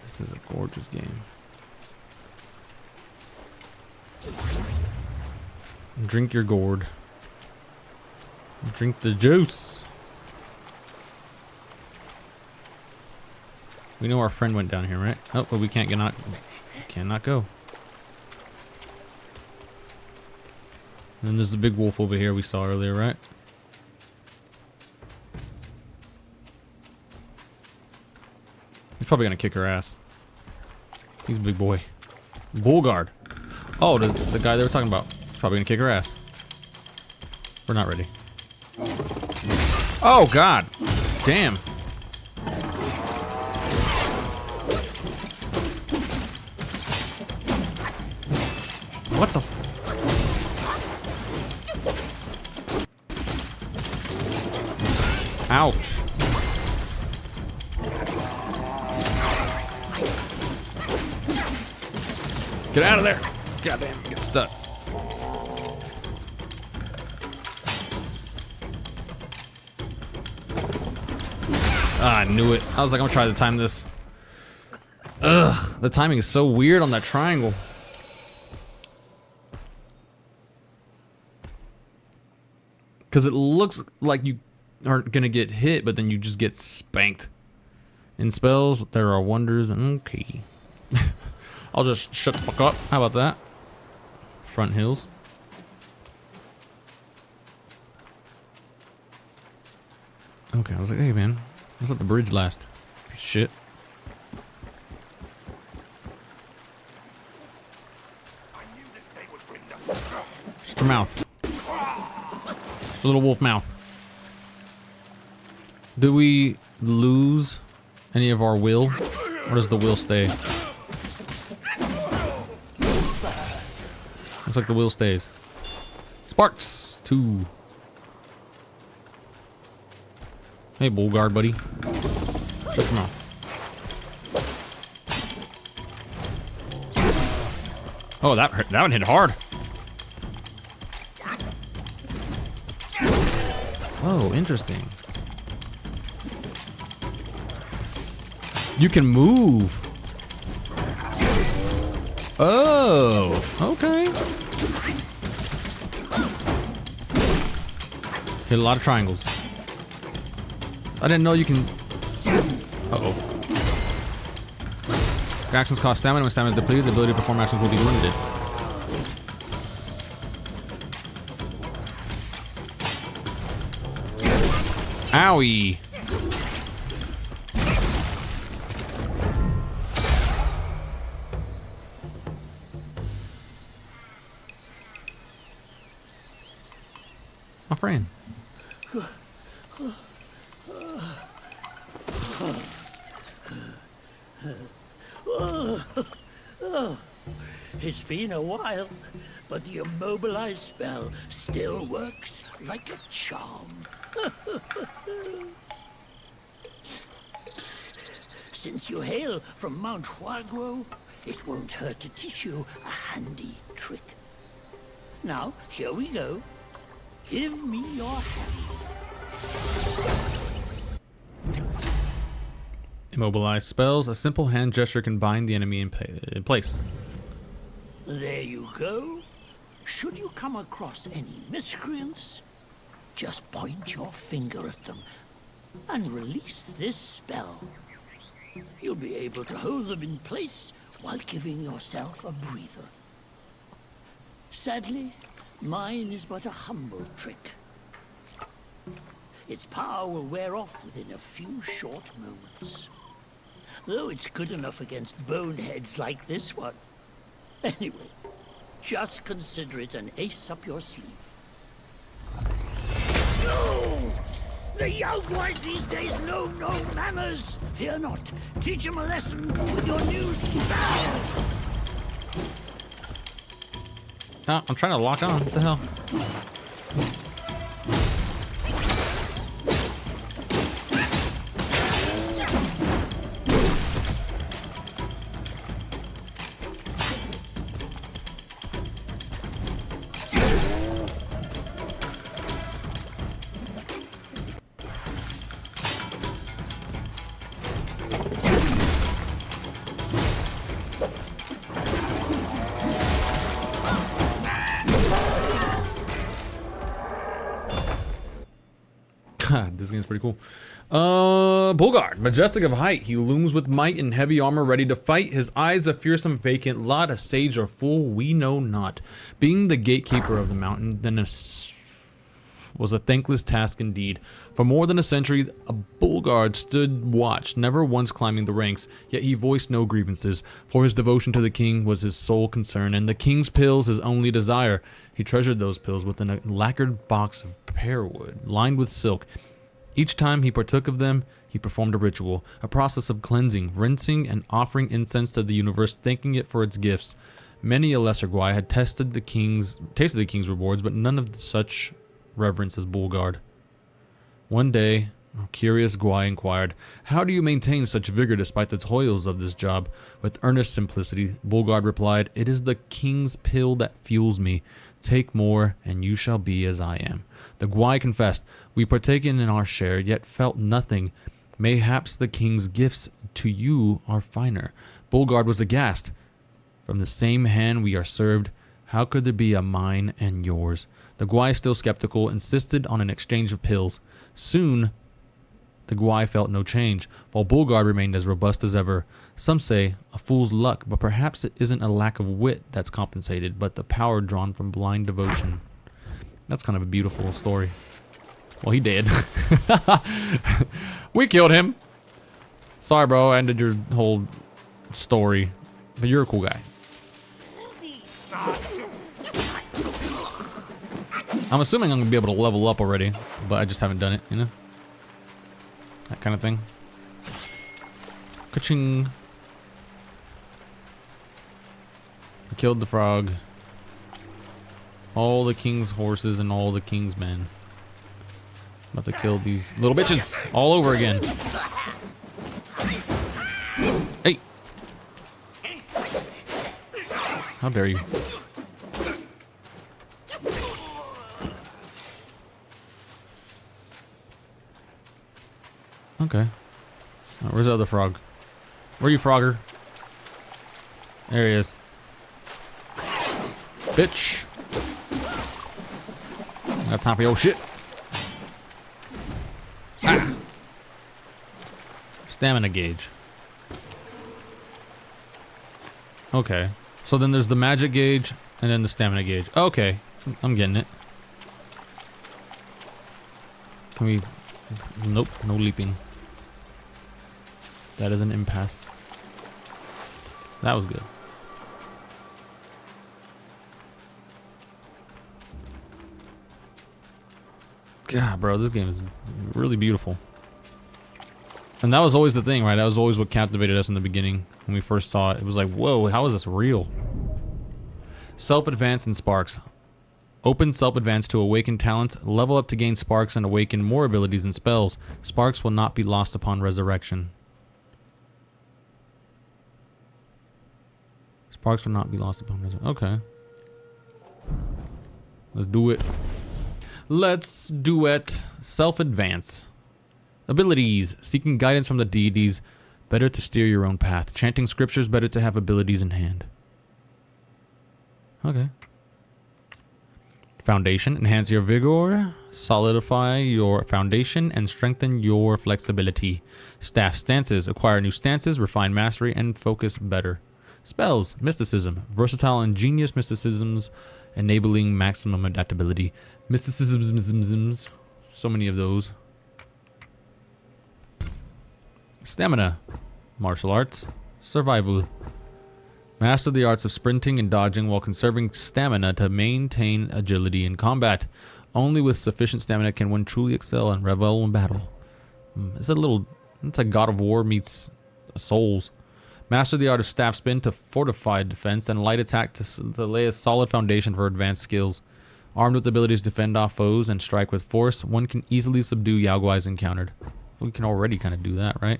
This is a gorgeous game. Drink your gourd. Drink the juice. We know our friend went down here, right? Oh, but we cannot go. And then there's the big wolf over here we saw earlier, right? He's probably gonna kick her ass. He's a big boy. Bullguard. Oh, there's the guy they were talking about. He's probably gonna kick her ass. We're not ready. Oh God! Damn. What the? Ouch. Get out of there. Goddamn, get stuck. Ah, I knew it. I was like, I'm gonna try to time this. Ugh, the timing is so weird on that triangle. Because it looks like you aren't gonna get hit, but then you just get spanked. In spells, there are wonders. Okay. I'll just shut the fuck up. How about that? Front hills. Okay, I was like, hey man, let's let the bridge last. Piece of shit. Shut your mouth. Little wolf mouth. Do we lose any of our will? Or does the will stay? Looks like the will stays. Sparks 2. Hey, Bullguard, buddy. Shut your mouth. Oh, that hurt. That one hit hard. Oh, interesting. You can move. Oh, okay. Hit a lot of triangles. I didn't know you can... Uh-oh. Actions cost stamina. When stamina is depleted, the ability to perform actions will be limited. Owie! My friend. It's been a while, but the immobilized spell still works like a charm. Since you hail from Mount Huaguo, it won't hurt to teach you a handy trick. Now, here we go. Give me your hand. Immobilize spells. A simple hand gesture can bind the enemy in place. There you go. Should you come across any miscreants, just point your finger at them and release this spell. You'll be able to hold them in place while giving yourself a breather. Sadly, mine is but a humble trick. Its power will wear off within a few short moments. Though it's good enough against boneheads like this one. Anyway, just consider it an ace up your sleeve. No! The young boys these days know no manners! Fear not. Teach them a lesson with your new spell! Oh, I'm trying to lock on. What the hell? This game's pretty cool. Bulgard, majestic of height, he looms with might in heavy armor, ready to fight. His eyes a fearsome vacant lot, a sage or fool, we know not. Being the gatekeeper of the mountain, then was a thankless task indeed. For more than a century, a Bulgard stood watch, never once climbing the ranks, yet he voiced no grievances, for his devotion to the king was his sole concern, and the king's pills his only desire. He treasured those pills within a lacquered box of pear wood, lined with silk. Each time he partook of them, he performed a ritual, a process of cleansing, rinsing, and offering incense to the universe, thanking it for its gifts. Many a lesser Gwai had tasted the king's rewards, but none of such reverence as Bulgard. One day, a curious Gwai inquired, "How do you maintain such vigor despite the toils of this job?" With earnest simplicity, Bulgard replied, "It is the king's pill that fuels me. Take more, and you shall be as I am." The Gwai confessed, "We partaken in our share, yet felt nothing. Mayhaps the king's gifts to you are finer." Bulgard was aghast. "From the same hand we are served. How could there be a mine and yours?" The Gwai, still skeptical, insisted on an exchange of pills. Soon, the Gwai felt no change, while Bulgard remained as robust as ever. Some say a fool's luck, but perhaps it isn't a lack of wit that's compensated, but the power drawn from blind devotion. That's kind of a beautiful story. Well, he did. We killed him. Sorry, bro, I ended your whole story. But you're a cool guy. I'm assuming I'm going to be able to level up already, but I just haven't done it, you know? That kind of thing. Ka-ching. I killed the frog. All the king's horses and all the king's men. About to kill these little bitches all over again. Hey! How dare you? Okay. Where's the other frog? Where are you, Frogger? There he is. Bitch. Got time for your shit. Stamina gauge. Okay. So then there's the magic gauge and then the stamina gauge. Okay. I'm getting it. Can we... Nope. No leaping. That is an impasse. That was good. God, bro, this game is really beautiful. And that was always the thing, right? That was always what captivated us in the beginning when we first saw it. It was like, whoa, how is this real? Self-advance and sparks. Open self-advance to awaken talents, level up to gain sparks and awaken more abilities and spells. Sparks will not be lost upon resurrection. Sparks will not be lost upon resurrection. Okay. Let's do it. Let's do it. Self-advance. Abilities. Seeking guidance from the deities. Better to steer your own path. Chanting scriptures. Better to have abilities in hand. Okay. Foundation. Enhance your vigor. Solidify your foundation and strengthen your flexibility. Staff stances. Acquire new stances. Refine mastery and focus better. Spells. Mysticism. Versatile ingenious mysticisms enabling maximum adaptability. Mysticisms. So many of those. Stamina. Martial arts. Survival. Master the arts of sprinting and dodging while conserving stamina to maintain agility in combat. Only with sufficient stamina can one truly excel and revel in battle. It's like God of War meets Souls. Master the art of staff spin to fortify defense and light attack to lay a solid foundation for advanced skills. Armed with abilities to fend off foes and strike with force, one can easily subdue Yao Guais encountered. We can already kind of do that, right?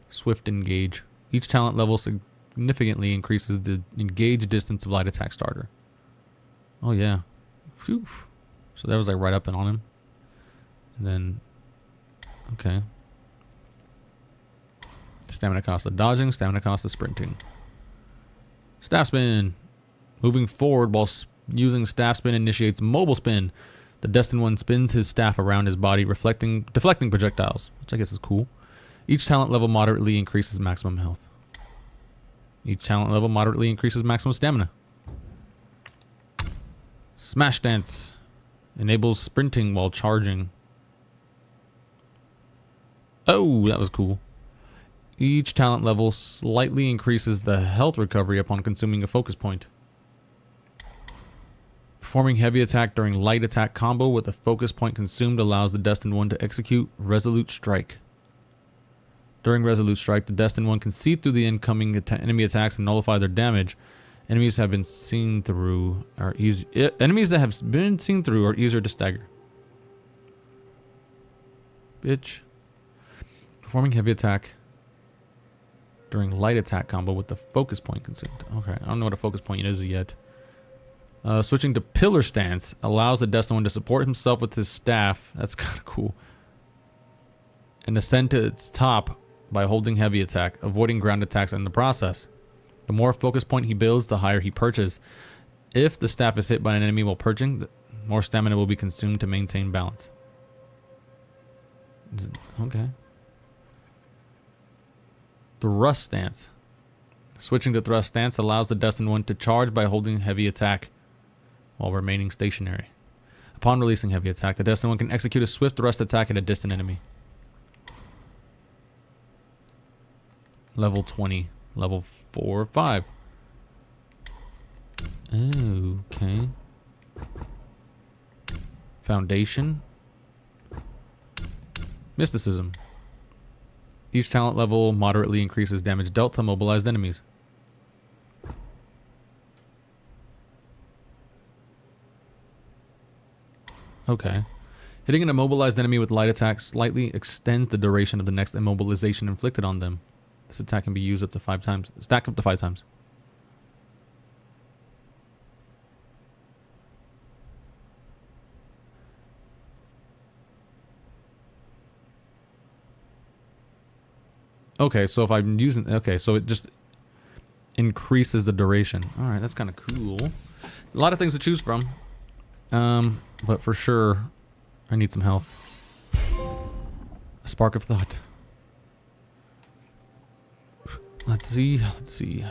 Swift engage. Each talent level significantly increases the engage distance of light attack starter. Oh yeah. Phew. So that was like right up and on him. And then, okay. Stamina cost of dodging, stamina cost of sprinting. Staff spin. Moving forward while using staff spin initiates mobile spin. The Destined One spins his staff around his body, deflecting projectiles, which I guess is cool. Each talent level moderately increases maximum health. Each talent level moderately increases maximum stamina. Smash Dance. Enables sprinting while charging. Oh, that was cool. Each talent level slightly increases the health recovery upon consuming a focus point. Performing heavy attack during light attack combo with a focus point consumed allows the Destined One to execute Resolute Strike. During Resolute Strike, the Destined One can see through the incoming enemy attacks and nullify their damage. Enemies that have been seen through are easier to stagger. Bitch. Performing heavy attack during light attack combo with the focus point consumed. Okay, I don't know what a focus point is yet. Switching to pillar stance allows the Destined One to support himself with his staff. That's kind of cool. And ascend to its top by holding heavy attack, avoiding ground attacks in the process. The more focus point he builds, the higher he perches. If the staff is hit by an enemy while perching, more stamina will be consumed to maintain balance. Okay. Thrust stance. Switching to thrust stance allows the Destined One to charge by holding heavy attack while remaining stationary. Upon releasing heavy attack, the Destined One can execute a swift thrust attack at a distant enemy. Level 20. Level 4 or 5. Okay. Foundation. Mysticism. Each talent level moderately increases damage dealt to mobilized enemies. Okay. Hitting an immobilized enemy with light attack slightly extends the duration of the next immobilization inflicted on them. This attack can be used up to 5 times. Stack up to 5 times. Okay, so if I'm using... Okay, so it just increases the duration. Alright, that's kind of cool. A lot of things to choose from. But for sure, I need some health. A spark of thought. Let's see. Let's see.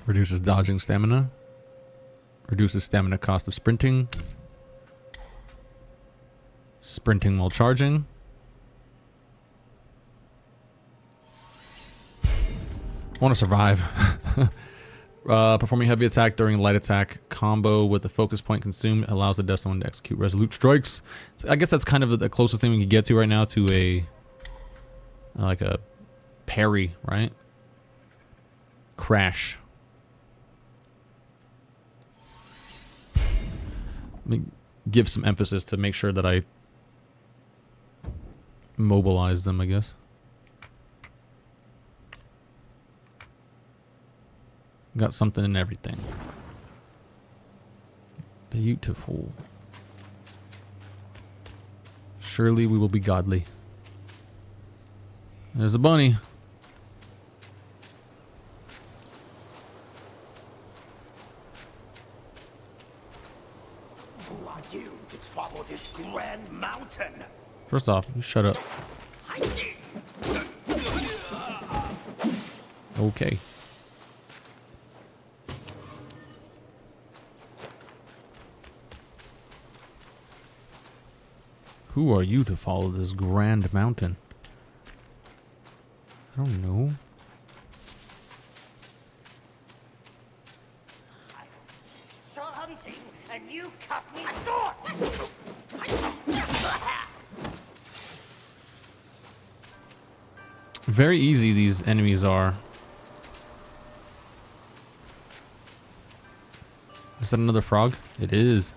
Reduces dodging stamina. Reduces stamina cost of sprinting. Sprinting while charging. I want to survive. Performing heavy attack during light attack combo with the focus point consumed allows the destined one to execute resolute strikes. So I guess that's kind of the closest thing we can get to right now to a like a parry, right? Crash. Let me give some emphasis to make sure that I mobilize them, I guess. Got something in everything. Beautiful. Surely we will be godly. There's a bunny. Who are you to trouble this grand mountain? First off, you shut up. Okay. Who are you to follow this grand mountain? I don't know. So hunting, and you cut me short. Very easy these enemies are. Is that another frog? It is.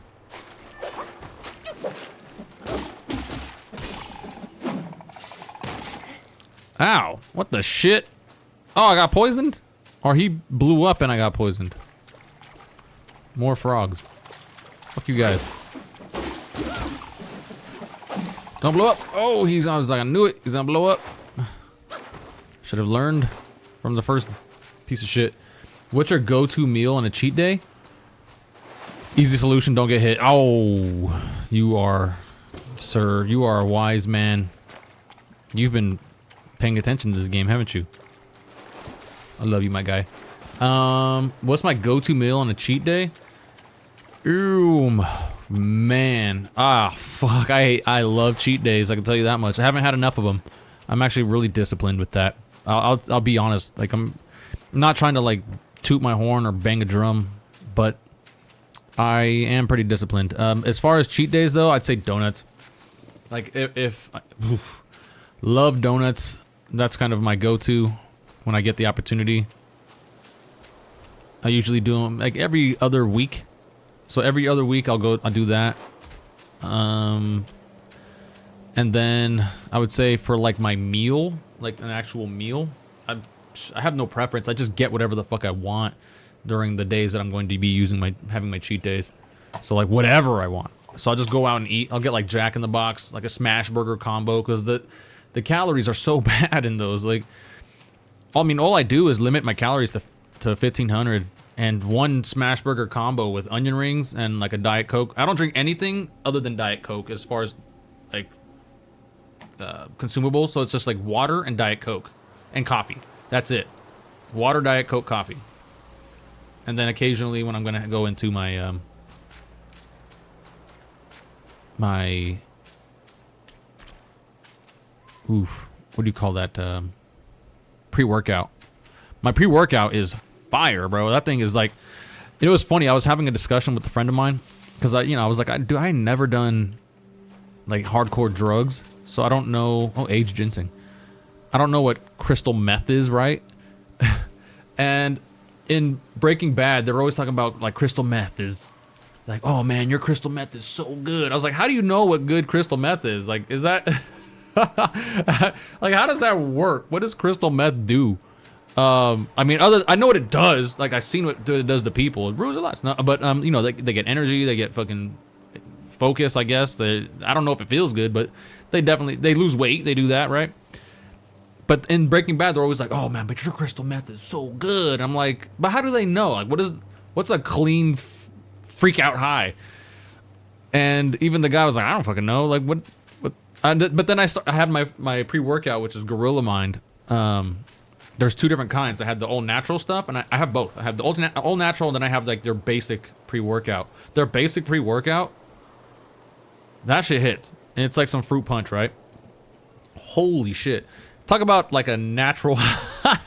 Ow! What the shit? Oh, I got poisoned? Or he blew up and I got poisoned. More frogs. Fuck you guys. Don't blow up! Oh, I was like, I knew it. He's gonna blow up. Should have learned from the first piece of shit. What's your go-to meal on a cheat day? Easy solution, don't get hit. Oh, you are, sir, you are a wise man. You've been paying attention to this game, haven't you? I love you, my guy. What's my go-to meal on a cheat day? Ooh, man. Ah, fuck. I love cheat days. I can tell you that much. I haven't had enough of them. I'm actually really disciplined with that. I'll be honest. Like I'm not trying to like toot my horn or bang a drum, but I am pretty disciplined. As far as cheat days though, I'd say donuts. Like if love donuts. That's kind of my go-to when I get the opportunity. I usually do them like every other week. So every other week I'll do that. And then I would say for like my meal, like an actual meal, I have no preference. I just get whatever the fuck I want during the days that I'm going to be having my cheat days. So like whatever I want. So I'll just go out and eat. I'll get like Jack in the Box, like a smash burger combo, because the calories are so bad in those. Like, I mean, all I do is limit my calories to 1,500, and one smash burger combo with onion rings and like a Diet Coke. I don't drink anything other than Diet Coke as far as like consumables. So it's just like water and Diet Coke and coffee. That's it. Water, Diet Coke, coffee. And then occasionally when I'm gonna go into my what do you call that? Pre-workout. My pre-workout is fire, bro. That thing is like, it was funny. I was having a discussion with a friend of mine because I was like, I never done like hardcore drugs, so I don't know. Oh, aged ginseng. I don't know what crystal meth is, right? And in Breaking Bad, they're always talking about like crystal meth is like, oh man, your crystal meth is so good. I was like, how do you know what good crystal meth is? Like, is that like, how does that work? What does crystal meth do? I mean, I know what it does. Like, I've seen what it does to people. It ruins their lives. But they get energy. They get fucking focus, I guess. I don't know if it feels good, but they lose weight. They do that, right? But in Breaking Bad, they're always like, oh man, but your crystal meth is so good. I'm like, but how do they know? Like, what's a clean freak out high? And even the guy was like, I don't fucking know. Like, what? But then I had my pre-workout, which is Gorilla Mind. There's two different kinds. I had the all natural stuff, and I have both. I have the all natural, and then I have like their basic pre-workout. Their basic pre-workout, that shit hits. And it's like some fruit punch, right? Holy shit. Talk about like a natural,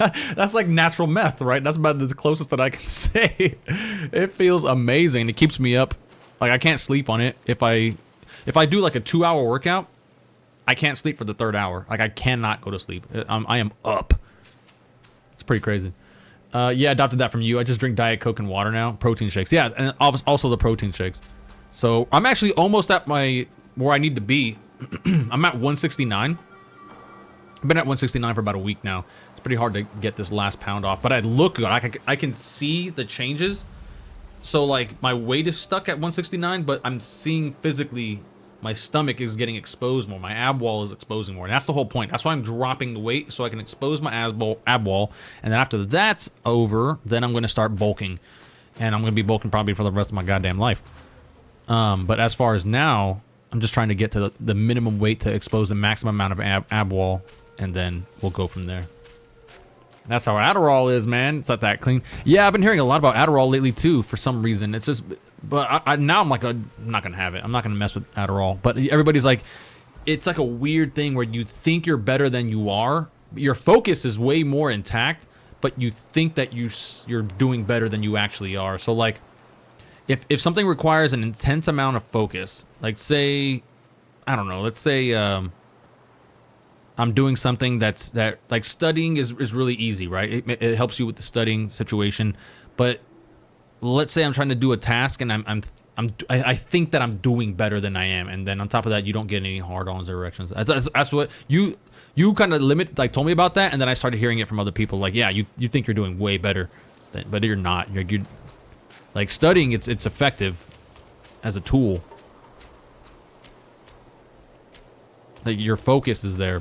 that's like natural meth, right? That's about the closest that I can say. It feels amazing. It keeps me up. Like I can't sleep on it. If I do like a 2-hour workout, I can't sleep for the 3rd hour. Like I cannot go to sleep. I am up. It's pretty crazy. Yeah, adopted that from you. I just drink Diet Coke and water now. Protein shakes. Yeah, and also the protein shakes. So I'm actually almost at where I need to be. I'm at 169. I've been at 169 for about a week now. It's pretty hard to get this last pound off, but I look good. I can see the changes. So like my weight is stuck at 169, but I'm seeing physically my stomach is getting exposed more. My ab wall is exposing more. And that's the whole point. That's why I'm dropping the weight so I can expose my ab wall. And then after that's over, then I'm going to start bulking. And I'm going to be bulking probably for the rest of my goddamn life. But as far as now, I'm just trying to get to the minimum weight to expose the maximum amount of ab wall. And then we'll go from there. That's how Adderall is, man. It's not that clean. Yeah, I've been hearing a lot about Adderall lately too. For some reason, it's just. But now I'm like, I'm not gonna have it. I'm not gonna mess with Adderall. But everybody's like, it's like a weird thing where you think you're better than you are. Your focus is way more intact, but you think that you're doing better than you actually are. So like, if something requires an intense amount of focus, like say, I don't know, let's say. I'm doing something that like studying is really easy, right? It helps you with the studying situation. But let's say I'm trying to do a task and I think that I'm doing better than I am, and then on top of that, you don't get any hard-ons or erections. That's what you kind of told me about that, and then I started hearing it from other people. Like, yeah, you think you're doing way better, but you're not. You're like studying. It's effective as a tool. Like your focus is there.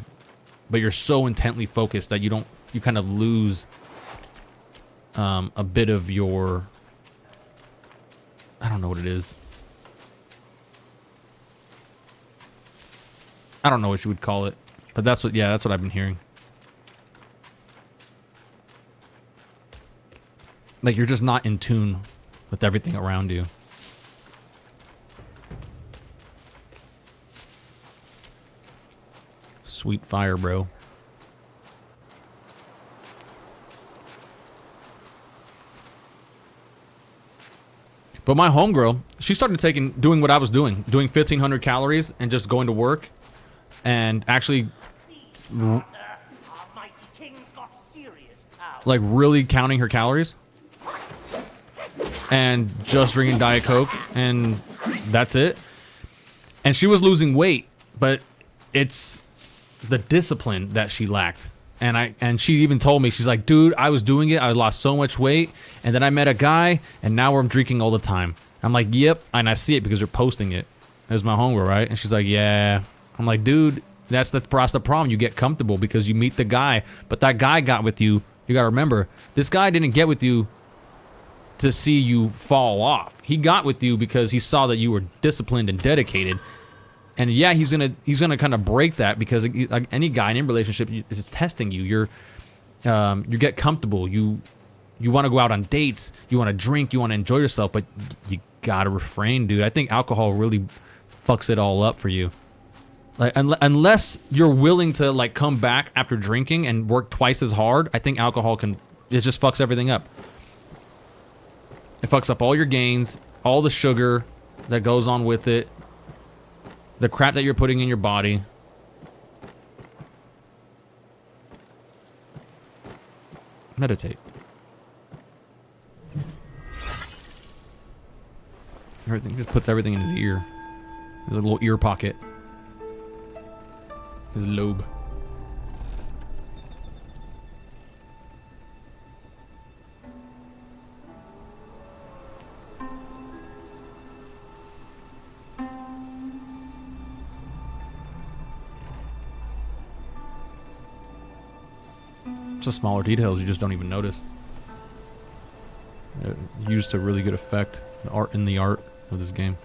But you're so intently focused that you kind of lose a bit of your, I don't know what it is. I don't know what you would call it, but that's what I've been hearing. Like you're just not in tune with everything around you. Sweet fire, bro. But my homegirl, she started doing what I was doing 1,500 calories and just going to work and actually like really counting her calories and just drinking Diet Coke, and that's it. And she was losing weight, but it's the discipline that she lacked. And she even told me, she's like, dude, I was doing it, I lost so much weight, and then I met a guy, and now I'm drinking all the time. I'm like, yep, and I see it because you're posting it. It was my homegirl, right? And she's like, yeah. I'm like, dude, that's the problem. You get comfortable because you meet the guy, but that guy got with you. You gotta remember, this guy didn't get with you to see you fall off. He got with you because he saw that you were disciplined and dedicated. And yeah, he's gonna kind of break that because like any guy in any relationship is testing you. You get comfortable. You want to go out on dates. You want to drink. You want to enjoy yourself, but you gotta refrain, dude. I think alcohol really fucks it all up for you. Like unless you're willing to like come back after drinking and work twice as hard, I think alcohol it just fucks everything up. It fucks up all your gains, all the sugar that goes on with it. The crap that you're putting in your body. Meditate. Everything just puts everything in his ear. There's a little ear pocket. His lobe. It's the smaller details you just don't even notice. Used to really good effect in the art of this game.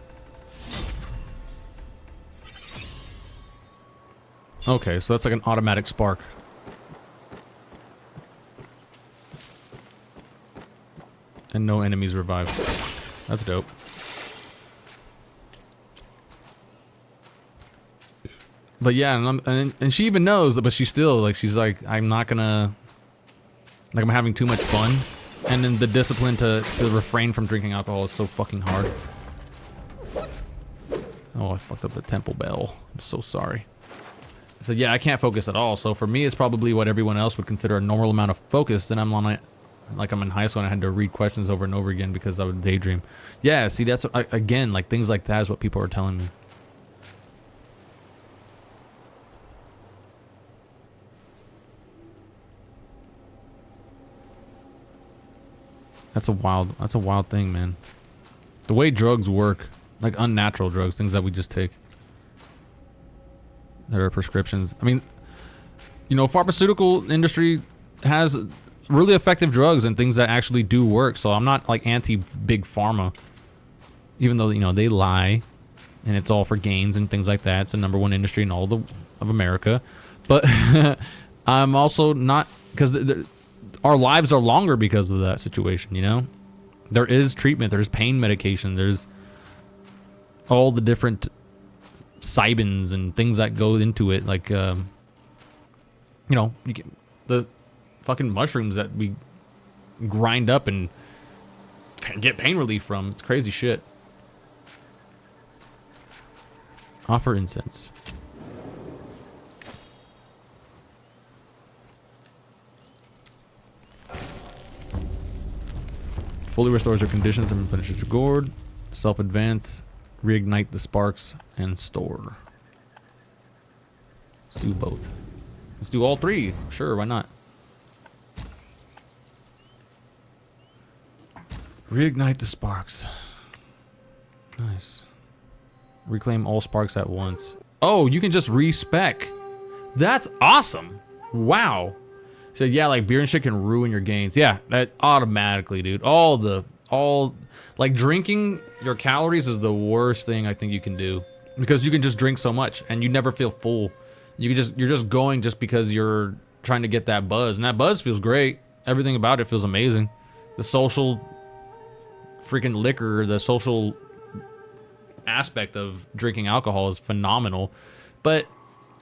Okay, so that's like an automatic spark. And no enemies revived. That's dope. But yeah, and she even knows, but she's still like, she's like, I'm not gonna, like, I'm having too much fun. And then the discipline to refrain from drinking alcohol is so fucking hard. Oh, I fucked up the temple bell. I'm so sorry. So yeah, I can't focus at all. So for me, it's probably what everyone else would consider a normal amount of focus. Then I'm on it, like I'm in high school and I had to read questions over and over again because I would daydream. Yeah, see, that's what, again, like things like that is what people are telling me. That's a wild thing, man. The way drugs work, like unnatural drugs, things that we just take. That are prescriptions. I mean, you know, pharmaceutical industry has really effective drugs and things that actually do work. So I'm not like anti big pharma, even though, you know, they lie and it's all for gains and things like that. It's the #1 industry in all of America. But I'm also not, because our lives are longer because of that situation, you know? There is treatment, there's pain medication, there's all the different Cybins and things that go into it, like, you know, you get the fucking mushrooms that we grind up and get pain relief from. It's crazy shit. Offer incense. Fully restores your conditions and replenishes your gourd. Self-advance. Reignite the sparks and store. Let's do both. Let's do all three. Sure, why not? Reignite the sparks. Nice. Reclaim all sparks at once. Oh, you can just respec. That's awesome. Wow. So yeah, like beer and shit can ruin your gains. Yeah, that automatically, dude. Like drinking your calories is the worst thing I think you can do, because you can just drink so much and you never feel full. You're just going just because you're trying to get that buzz, and that buzz feels great. Everything about it feels amazing. The social freaking liquor, the social aspect of drinking alcohol is phenomenal. But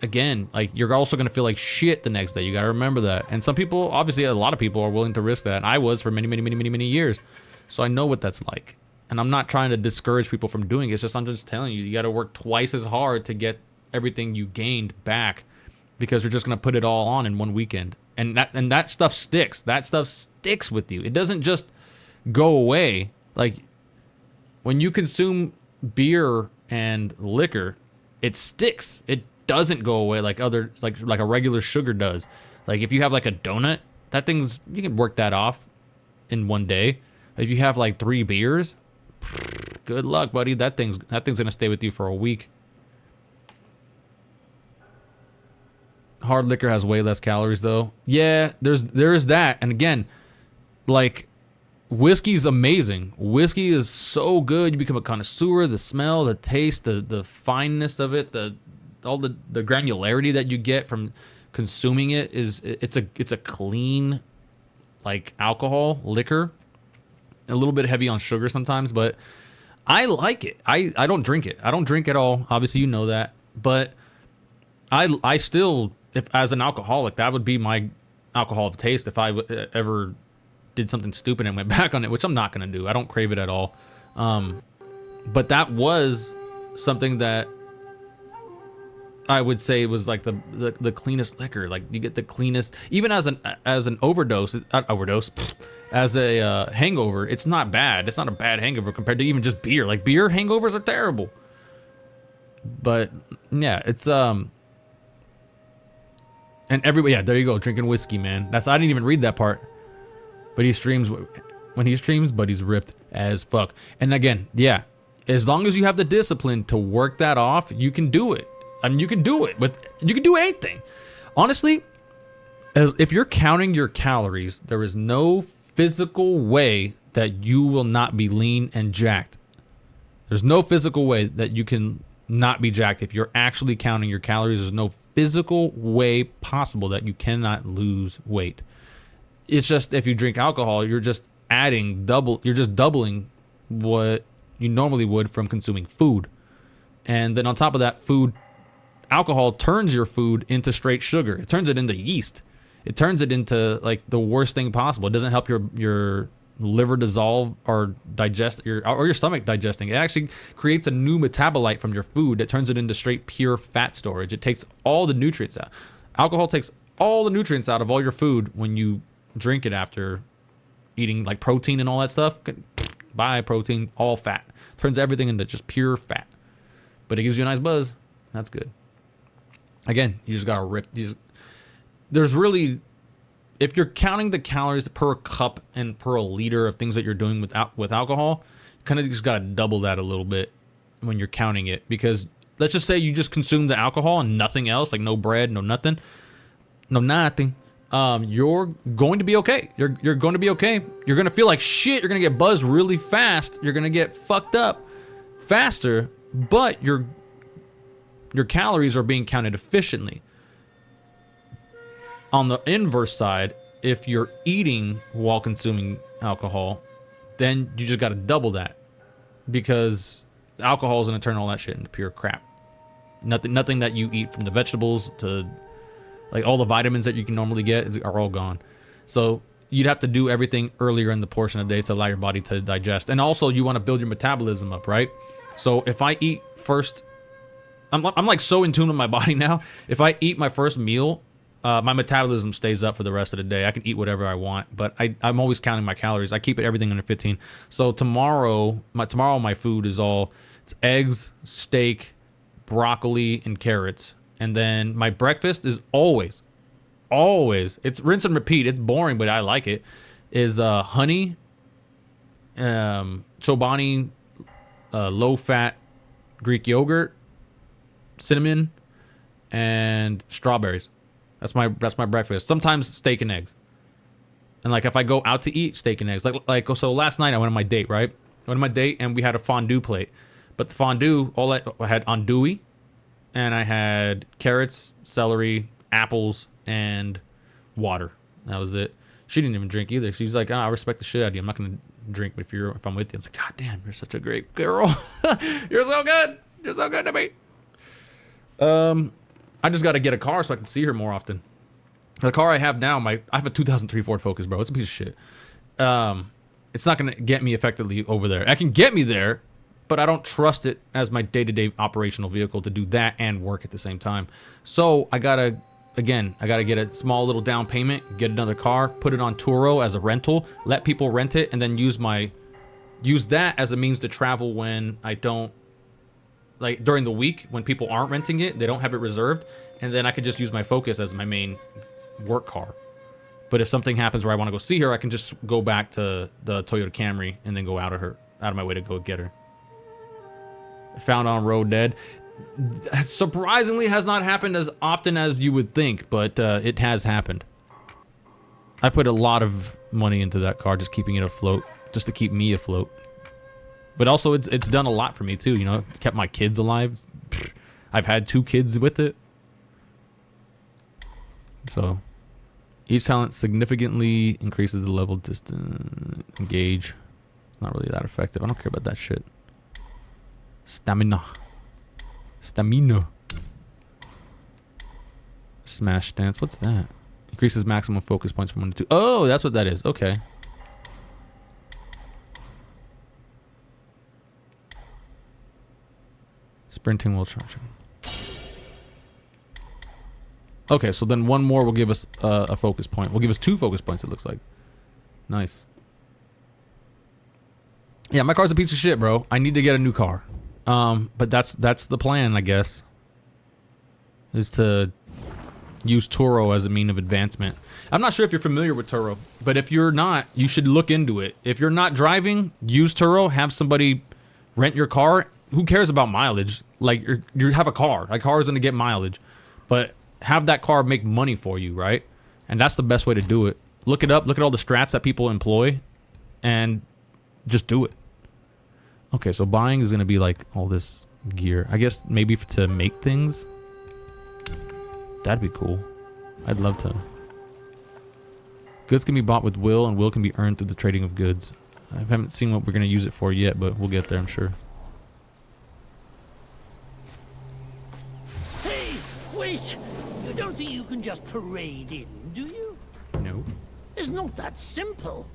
again, like, you're also gonna feel like shit the next day. You gotta remember that. And some people, obviously a lot of people are willing to risk that. I was for many years. So I know what that's like. And I'm not trying to discourage people from doing it. It's just, I'm just telling you, you got to work twice as hard to get everything you gained back, because you're just going to put it all on in one weekend. And that stuff sticks. That stuff sticks with you. It doesn't just go away. Like, when you consume beer and liquor, it sticks. It doesn't go away like like a regular sugar does. Like, if you have like a donut, you can work that off in one day. If you have like 3 beers, good luck, buddy. That thing's gonna stay with you for a week. Hard liquor has way less calories though. Yeah, there is that. And again, like, whiskey's amazing. Whiskey is so good. You become a connoisseur. The smell, the taste, the fineness of it, all the granularity that you get from consuming it it's a clean, like, alcohol, liquor. A little bit heavy on sugar sometimes, but I like it. I don't drink it. I don't drink at all. Obviously, you know that. But I still, if as an alcoholic, that would be my alcohol of taste if I ever did something stupid and went back on it, which I'm not going to do. I don't crave it at all. But that was something that I would say was like the cleanest liquor. Like, you get the cleanest, even as an overdose, as a hangover, it's not bad. It's not a bad hangover compared to even just beer. Like, beer hangovers are terrible. But yeah, it's and everybody, yeah, there you go, drinking whiskey, man. I didn't even read that part. But when he streams, but he's ripped as fuck. And again, yeah, as long as you have the discipline to work that off, you can do it. I mean, you can do it, but you can do anything. Honestly, if you're counting your calories, there is no physical way that you will not be lean and jacked. There's no physical way that you can not be jacked if you're actually counting your calories. There's no physical way possible that you cannot lose weight. It's just if you drink alcohol, you're just doubling what you normally would from consuming food. And then on top of that, alcohol turns your food into straight sugar. It turns it into yeast. It turns it into like the worst thing possible. It doesn't help your liver dissolve or digest your stomach digesting. It actually creates a new metabolite from your food that turns it into straight pure fat storage. It takes all the nutrients out. Alcohol takes all the nutrients out of all your food when you drink it after eating like protein and all that stuff. Buy protein, all fat. Turns everything into just pure fat. But it gives you a nice buzz. That's good. Again, you just gotta rip. There's really, if you're counting the calories per cup and per liter of things that you're doing with alcohol, kind of just gotta double that a little bit when you're counting it. Because let's just say you just consume the alcohol and nothing else, like no bread, no nothing. You're going to be okay. You're going to be okay. You're going to feel like shit. You're going to get buzzed really fast. You're going to get fucked up faster, but your calories are being counted efficiently. On the inverse side, if you're eating while consuming alcohol, then you just got to double that, because alcohol is going to turn all that shit into pure crap. Nothing that you eat, from the vegetables to like all the vitamins that you can normally get, are all gone. So you'd have to do everything earlier in the portion of the day to allow your body to digest. And also you want to build your metabolism up, right? So if I eat first, I'm like so in tune with my body now. If I eat my first meal, my metabolism stays up for the rest of the day. I can eat whatever I want, but I'm always counting my calories. I keep everything under 15. So tomorrow my food is it's eggs, steak, broccoli, and carrots. And then my breakfast is always, it's rinse and repeat. It's boring, but I like it. Is honey, Chobani, low-fat Greek yogurt, cinnamon, and strawberries. That's my breakfast. Sometimes steak and eggs. And like if I go out to eat, steak and eggs. So last night I went on my date, right? I went on my date and we had a fondue plate. But the fondue, I had andouille, and I had carrots, celery, apples, and water. That was it. She didn't even drink either. She's like, I respect the shit out of you. I'm not gonna drink if I'm with you. I was like, God damn, you're such a great girl. You're so good. You're so good to me. I just got to get a car so I can see her more often. The car I have now, I have a 2003 Ford Focus, bro. It's a piece of shit. It's not gonna get me effectively over there. I can get me there, but I don't trust it as my day-to-day operational vehicle to do that and work at the same time. So I gotta get a small little down payment, get another car, put it on Turo as a rental, let people rent it, and then use that as a means to travel when I don't, like during the week when people aren't renting it, they don't have it reserved, and then I could just use my Focus as my main work car. But if something happens where I want to go see her, I can just go back to the Toyota Camry and then go out of my way to go get her. Found on road dead. Surprisingly has not happened as often as you would think, but it has happened. I put a lot of money into that car, just keeping it afloat, just to keep me afloat. But also it's done a lot for me too, you know. It's kept my kids alive. I've had 2 kids with it. So each talent significantly increases the level distance engage. It's not really that effective. I don't care about that shit. Stamina. Smash stance. What's that? Increases maximum focus points from 1 to 2. Oh, that's what that is. Okay. Sprinting while charging. Okay, so then one more will give us a focus point. Will give us 2 focus points, it looks like. Nice. Yeah, my car's a piece of shit, bro. I need to get a new car. But that's the plan, I guess. Is to use Turo as a mean of advancement. I'm not sure if you're familiar with Turo, but if you're not, you should look into it. If you're not driving, use Turo. Have somebody rent your car. Who cares about mileage? Like, you have a car. A car is going to get mileage. But have that car make money for you, right? And that's the best way to do it. Look it up. Look at all the strats that people employ. And just do it. Okay, so buying is going to be like all this gear. I guess maybe to make things. That'd be cool. I'd love to. Goods can be bought with will, and will can be earned through the trading of goods. I haven't seen what we're going to use it for yet, but we'll get there, I'm sure. Hey, wait! You don't think you can just parade in, do you? No. It's not that simple.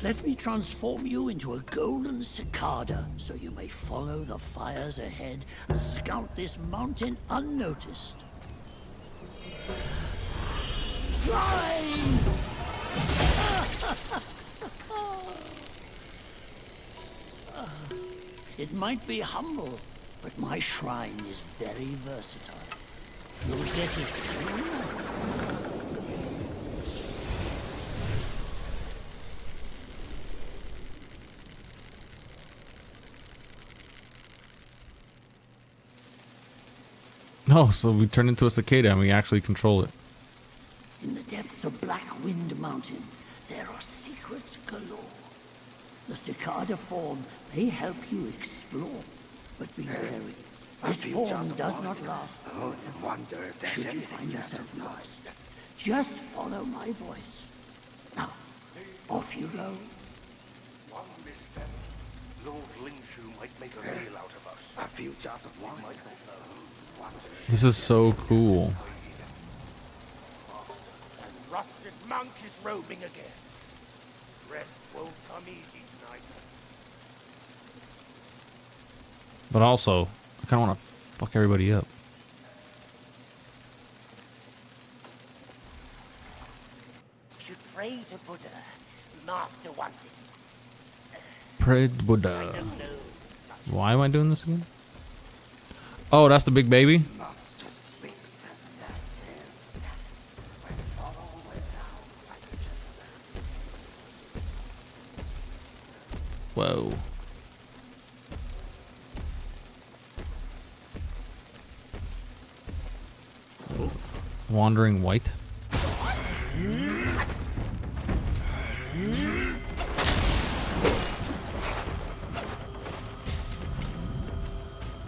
Let me transform you into a golden cicada, so you may follow the fires ahead and scout this mountain unnoticed. Fly! It might be humble, but my shrine is very versatile. You'll get it soon. Oh, so we turn into a cicada and we actually control it. In the depths of Black Wind Mountain, there are secrets galore. The cicada form may help you explore, but be wary. This form does not last forever. Should you find yourself lost, just follow my voice. Now, off you go. One misstep, Lord Lingshu might make a meal out of us. A few jars of wine might make This is so cool. And rusted monk is roaming again. Rest won't come easy tonight. But also, I kind of want to fuck everybody up. Should pray to Buddha. Master wants it. Pray to Buddha. Why am I doing this again? Oh, that's the big baby? Master speaks that is that. I follow without question. Whoa. Wandering white.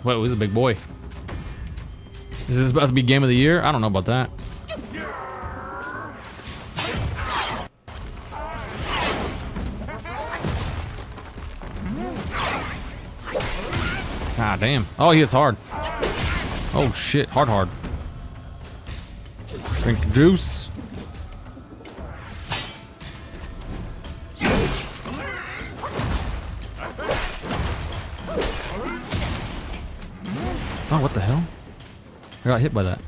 Whoa, he's a big boy. Is this about to be game of the year? I don't know about that. Ah, damn. Oh, he hits hard. Oh, shit. Hard. Drink the juice. Oh, what the hell? I got hit by that.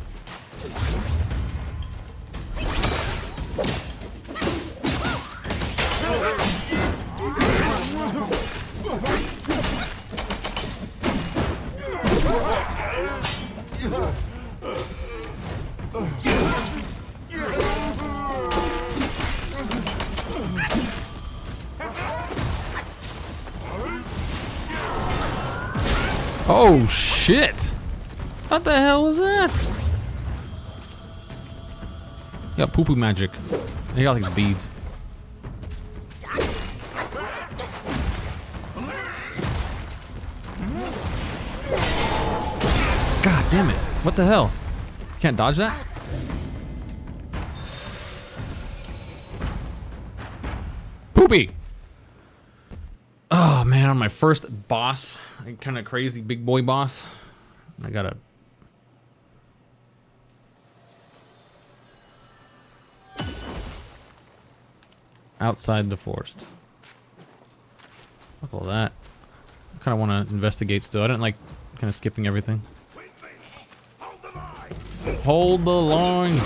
Oh shit! What the hell was that? You got poo-poo magic. You got like beads. God damn it. What the hell? You can't dodge that? Poopy! Oh man, on my first boss, kind of crazy big boy boss, I gotta... Outside the forest. Fuck all that. I kind of want to investigate still. I didn't like kind of skipping everything. Hold the line.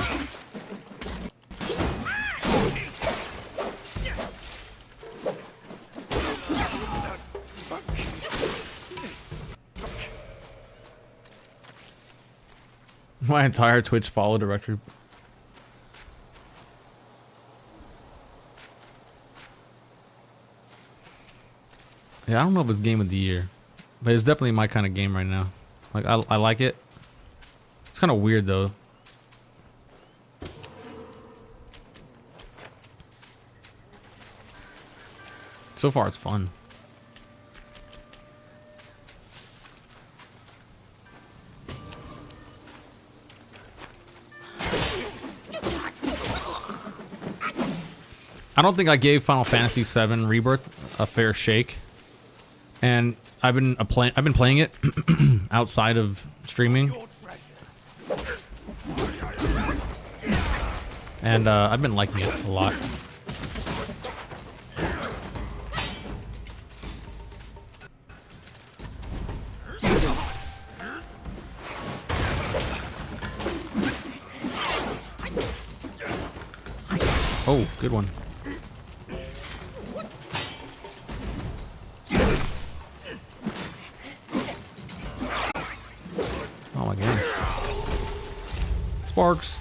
My entire Twitch follow directory. Yeah, I don't know if it's game of the year, but it's definitely my kind of game right now. Like, I like it. It's kind of weird though. So far, it's fun. I don't think I gave Final Fantasy VII Rebirth a fair shake, and I've been playing it outside of streaming, and I've been liking it a lot. Oh, good one. Oh my god. Sparks.